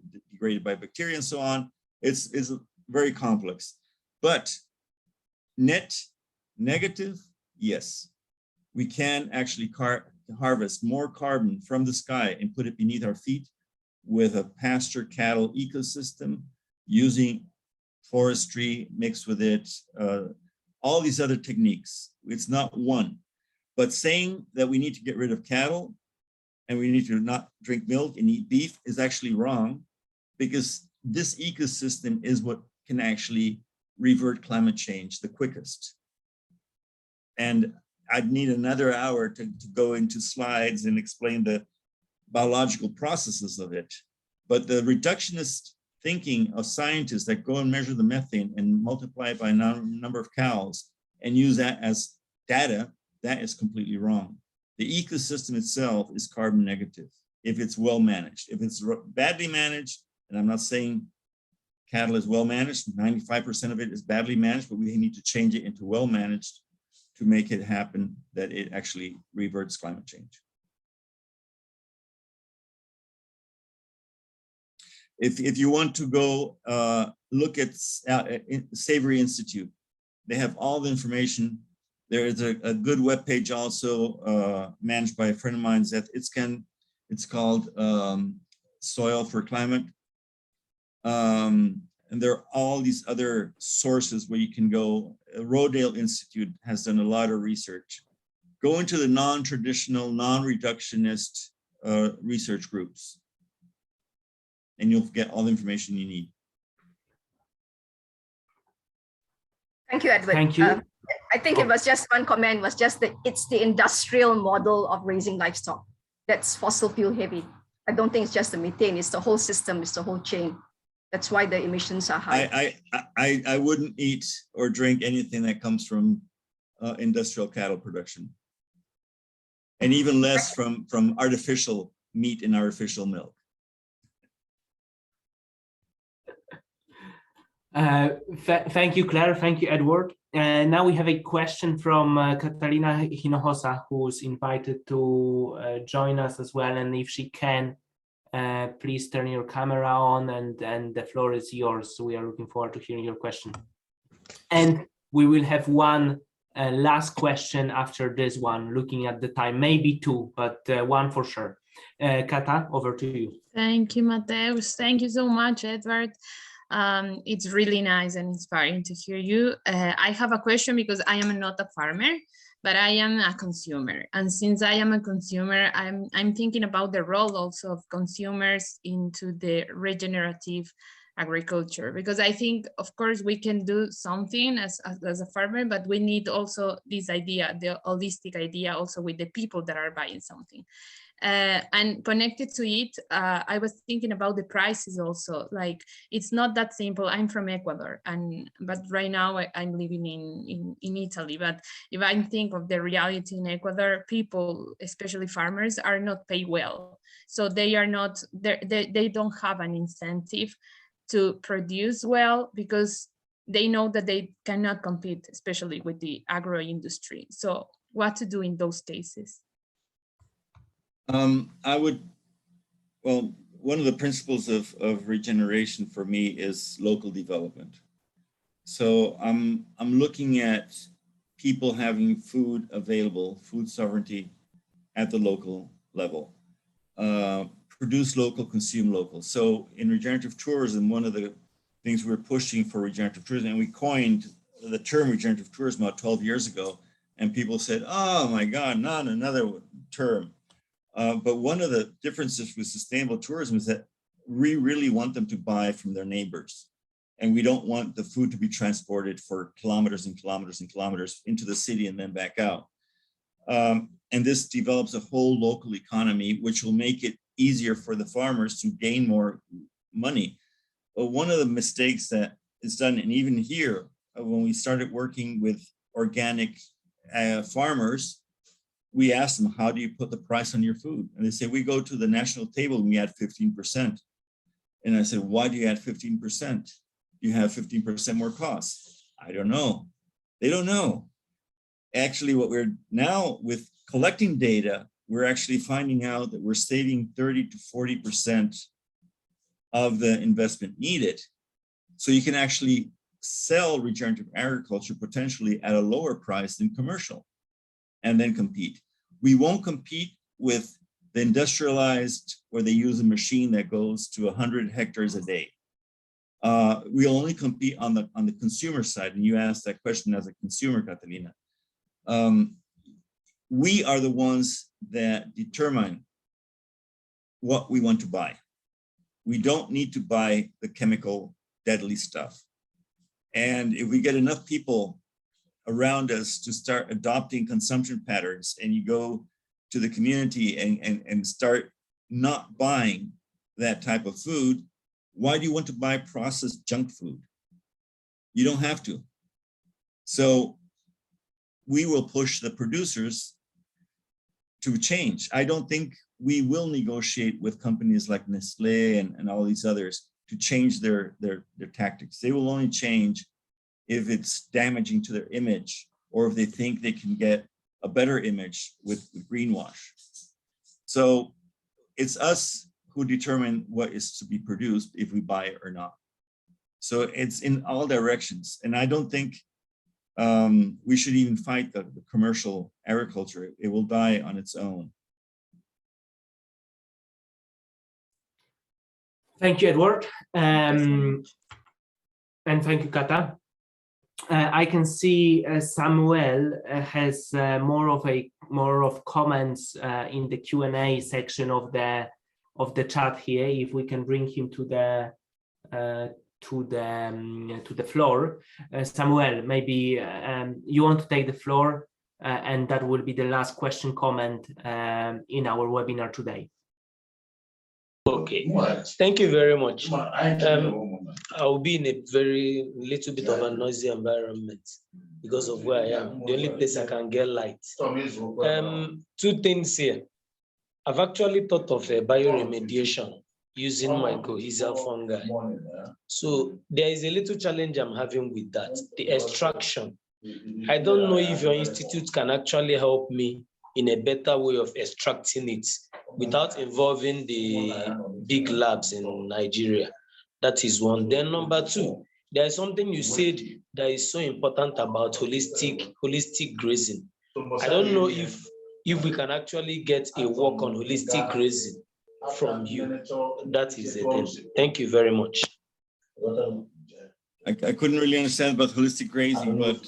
by bacteria and so on, it's very complex. But net negative, yes. We can actually harvest more carbon from the sky and put it beneath our feet with a pasture cattle ecosystem using forestry mixed with it, all these other techniques. It's not one. But saying that we need to get rid of cattle and we need to not drink milk and eat beef is actually wrong, because this ecosystem is what can actually revert climate change the quickest. And I'd need another hour to go into slides and explain the biological processes of it. But the reductionist thinking of scientists that go and measure the methane and multiply it by a number of cows and use that as data, that is completely wrong. The ecosystem itself is carbon negative if it's well managed. If it's badly managed, and I'm not saying cattle is well managed, 95% of it is badly managed, but we need to change it into well managed to make it happen that it actually reverts climate change. If you want to go look at Savory Institute, they have all the information. There is a good webpage also managed by a friend of mine. It's called Soil for Climate. And there are all these other sources where you can go. Rodale Institute has done a lot of research. Go into the non-traditional, non-reductionist research groups, and you'll get all the information you need. Thank you, Edward. Thank you. I think it was just one comment, was just that it's the industrial model of raising livestock that's fossil fuel heavy. I don't think it's just the methane, it's the whole system, it's the whole chain. That's why the emissions are high. I wouldn't eat or drink anything that comes from industrial cattle production, and even less from artificial meat and artificial milk. Thank you, Claire. Thank you, Edward. Now we have a question from Carolina Hinojosa, who's invited to join us as well. And if she can, please turn your camera on, and the floor is yours. So we are looking forward to hearing your question. And we will have one last question after this one, looking at the time, maybe two, but one for sure. Kata, over to you. Thank you, Mateusz. Thank you so much, Edward. It's really nice and inspiring to hear you. I have a question because I am not a farmer, but I am a consumer. And since I am a consumer, I'm thinking about the role also of consumers into the regenerative agriculture, because I think, of course, we can do something as a farmer, but we need also this idea, the holistic idea, also with the people that are buying something. And connected to it, I was thinking about the prices also. Like, it's not that simple. I'm from Ecuador, but right now I'm living in Italy. But if I think of the reality in Ecuador, people, especially farmers, are not paid well. So they are not, they don't have an incentive to produce well, because they know that they cannot compete, especially with the agro industry. So what to do in those cases? One of the principles of regeneration for me is local development. So I'm looking at people having food available, food sovereignty at the local level. Produce local, consume local. So in regenerative tourism, one of the things we're pushing for regenerative tourism, and we coined the term regenerative tourism about 12 years ago, and people said, oh my God, not another term. But one of the differences with sustainable tourism is that we really want them to buy from their neighbors. And we don't want the food to be transported for kilometers and kilometers and kilometers into the city and then back out. And this develops a whole local economy, which will make it easier for the farmers to gain more money. But one of the mistakes that is done, and even here, when we started working with organic farmers, we asked them, how do you put the price on your food? And they say, we go to the national table and we add 15%. And I said, why do you add 15%? You have 15% more costs. I don't know. They don't know. Actually, what we're now with collecting data, we're actually finding out that we're saving 30 to 40% of the investment needed. So you can actually sell regenerative agriculture potentially at a lower price than commercial, and then compete. We won't compete with the industrialized, where they use a machine that goes to 100 hectares a day. We only compete on the consumer side. And you asked that question as a consumer, Catalina. We are the ones that determine what we want to buy. We don't need to buy the chemical deadly stuff. And if we get enough people around us to start adopting consumption patterns, and you go to the community and start not buying that type of food, why do you want to buy processed junk food? You don't have to. So we will push the producers to change. I don't think we will negotiate with companies like Nestle and all these others to change their tactics. They will only change if it's damaging to their image or if they think they can get a better image with greenwash. So it's us who determine what is to be produced if we buy it or not. So it's in all directions. And I don't think we should even fight the commercial agriculture. It will die on its own. Thank you, Edward. And thank you, Kata. I can see Samuel has more of comments in the Q&A section of the chat here. If we can bring him to the floor, Samuel, maybe you want to take the floor, and that will be the last question comment in our webinar today. Okay, thank you very much. I'll be in a very little bit of a noisy environment because of where I am. The only place I can get light. Two things here. I've actually thought of a bioremediation using mycorrhizal fungi. So there is a little challenge I'm having with that, the extraction. I don't know if your institute can actually help me in a better way of extracting it without involving the big labs in Nigeria. That is one. Then number two, there is something you said that is so important about holistic grazing. I don't know if we can actually get a work on holistic grazing from you. That is it. Thank you very much. I couldn't really understand about holistic grazing, but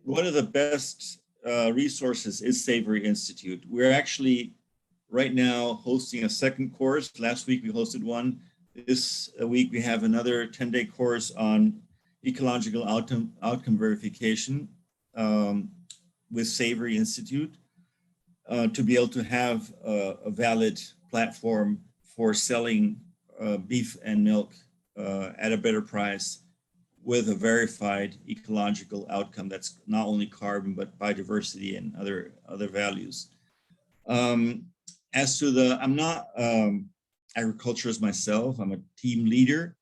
one of the best resources is Savory Institute. We're actually right now hosting a second course. Last week we hosted one. This week we have another 10-day course on ecological outcome verification with Savory Institute to be able to have a valid platform for selling beef and milk at a better price with a verified ecological outcome that's not only carbon, but biodiversity and other values. As to I'm not agriculturist myself, I'm a team leader,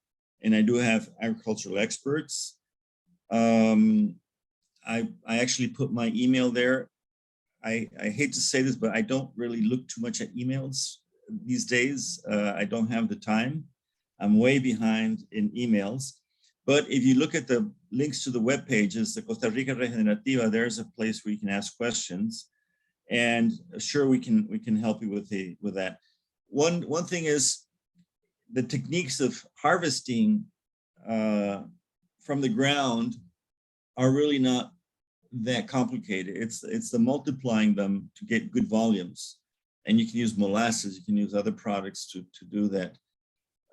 and I do have agricultural experts. I actually put my email there. I hate to say this, but I don't really look too much at emails these days. I don't have the time. I'm way behind in emails. But if you look at the links to the web pages, the Costa Rica Regenerativa, there's a place where you can ask questions. And sure, we can help you with that. One thing is the techniques of harvesting from the ground are really not that complicated. It's the multiplying them to get good volumes. And you can use molasses, you can use other products to do that.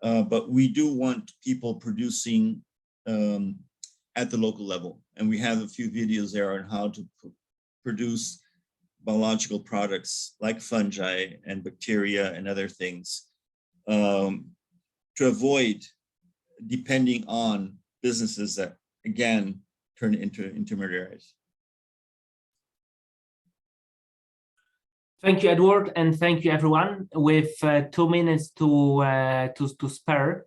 But we do want people producing at the local level. And we have a few videos there on how to produce biological products like fungi and bacteria and other things to avoid depending on businesses that, again, turn into intermediaries. Thank you, Edward, and thank you, everyone. With 2 minutes to spare,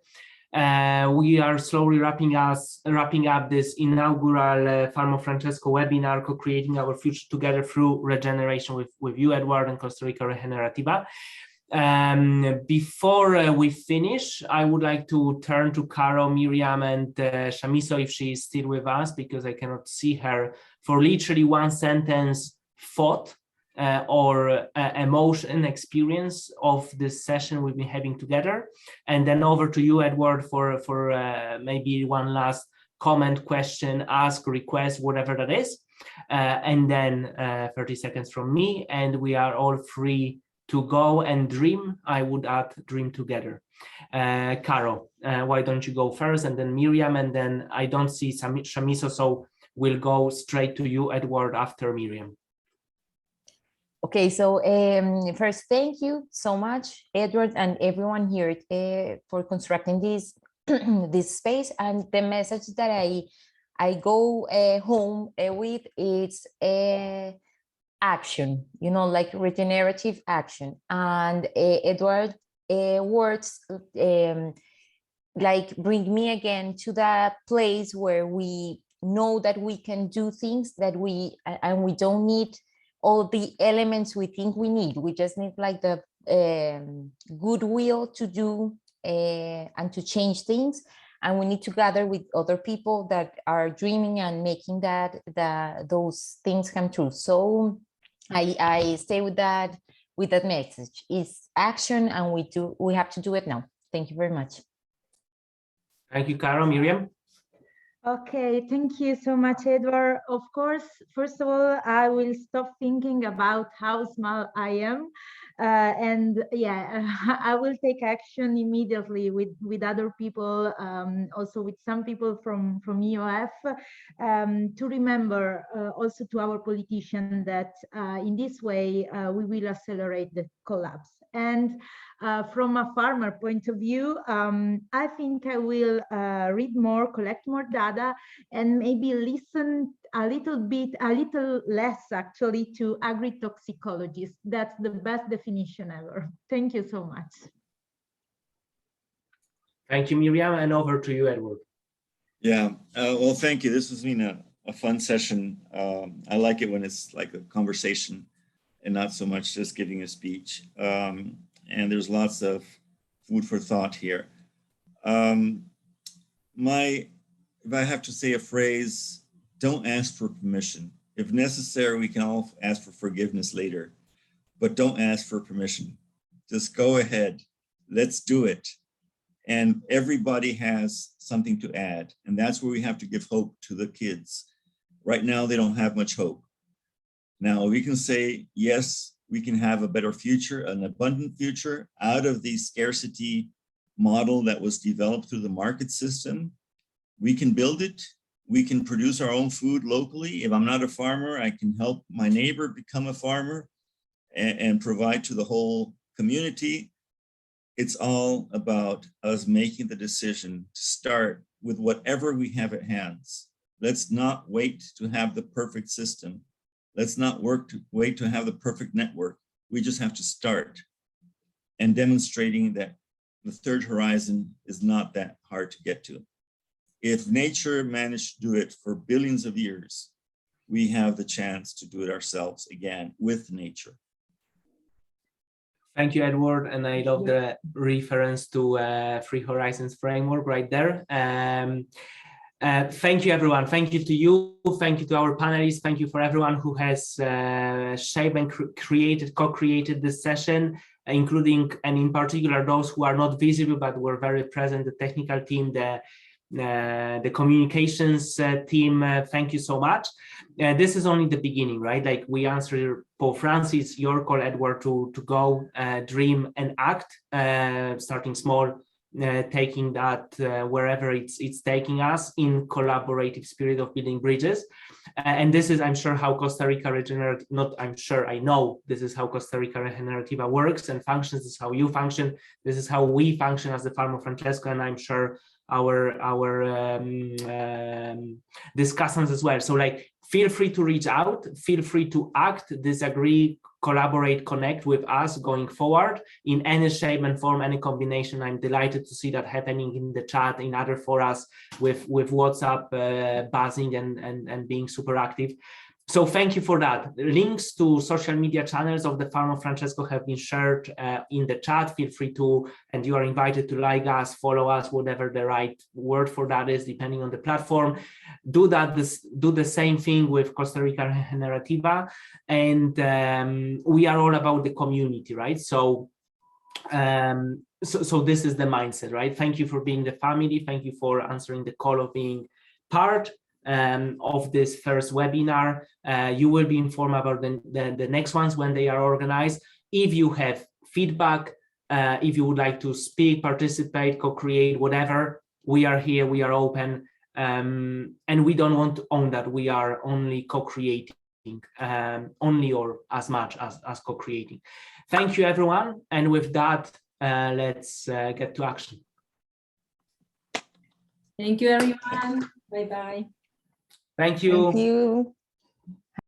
we are slowly wrapping up this inaugural Farm of Francesco webinar, co-creating our future together through regeneration with you, Eduard, and Costa Rica Regenerativa. Before we finish, I would like to turn to Caro, Miriam, and Shamiso, if she is still with us, because I cannot see her, for literally one sentence thought or emotion experience of this session we've been having together. And then over to you, Edward, for maybe one last comment, question, ask, request, whatever that is. And then 30 seconds from me, and we are all free to go and dream. I would add dream together. Caro, why don't you go first, and then Miriam, and then I don't see Shamiso, so we'll go straight to you, Edward, after Miriam. Okay, so first, thank you so much, Edward, and everyone here for constructing this this space. And the message that I go home with is action, you know, like regenerative action. And Edward words like bring me again to that place where we know that we can do things that we don't need all the elements we think we need. We just need like the goodwill to do and to change things. And we need to gather with other people that are dreaming and making those things come true. So I stay with that message. It's action, and we have to do it now. Thank you very much. Thank you, Caro. Miriam? Okay, thank you so much, Edward. Of course, first of all, I will stop thinking about how small I am. And yeah, I will take action immediately with other people, also with some people from EOF, to remember also to our politicians that in this way we will accelerate the collapse. And from a farmer point of view, I think I will read more, collect more data, and maybe listen a little less actually to agri-toxicologists. That's the best definition ever. Thank you so much. Thank you, Miriam, and over to you, Edward. Yeah, well, thank you. This has been a fun session. I like it when it's like a conversation and not so much just giving a speech. And there's lots of food for thought here. If I have to say a phrase, don't ask for permission. If necessary, we can all ask for forgiveness later, but don't ask for permission. Just go ahead, let's do it. And everybody has something to add. And that's where we have to give hope to the kids. Right now, they don't have much hope. Now we can say, yes, we can have a better future, an abundant future out of the scarcity model that was developed through the market system. We can build it. We can produce our own food locally. If I'm not a farmer, I can help my neighbor become a farmer and provide to the whole community. It's all about us making the decision to start with whatever we have at hands. Let's not wait to have the perfect system. Let's not wait to have the perfect network. We just have to start, and demonstrating that the third horizon is not that hard to get to. If nature managed to do it for billions of years, we have the chance to do it ourselves again with nature. Thank you, Edward. And I love the reference to Three Horizons framework right there. Thank you, everyone. Thank you to you. Thank you to our panelists. Thank you for everyone who has shaped and co-created this session, including and in particular those who are not visible but were very present, the technical team, the communications team. Thank you so much. This is only the beginning, right? Like we answered Pope Francis, your call, Edward, to go dream and act, starting small, taking that wherever it's taking us in collaborative spirit of building bridges. And this is, I'm sure, how Costa Rica Regenerative, not I'm sure, I know this is how Costa Rica Regenerativa works and functions. This is how you function. This is how we function as the Farm of Francesco, and I'm sure our discussants as well. So like, feel free to reach out, feel free to act, disagree, collaborate, connect with us going forward in any shape and form, any combination. I'm delighted to see that happening in the chat, in other forums, with WhatsApp buzzing and being super active. So thank you for that. Links to social media channels of the Farm of Francesco have been shared in the chat. Feel free to, and you are invited to like us, follow us, whatever the right word for that is, depending on the platform. Do the same thing with Costa Rica Regenerativa. And we are all about the community, right? So this is the mindset, right? Thank you for being the family. Thank you for answering the call of being part of this first webinar. You will be informed about the next ones when they are organized. If you have feedback, if you would like to speak, participate, co-create, whatever, we are here, we are open, and we don't want to own that. We are only co-creating only or as much as co-creating. Thank you, everyone. And with that, let's get to action. Thank you, everyone. Bye-bye. Thank you. Thank you.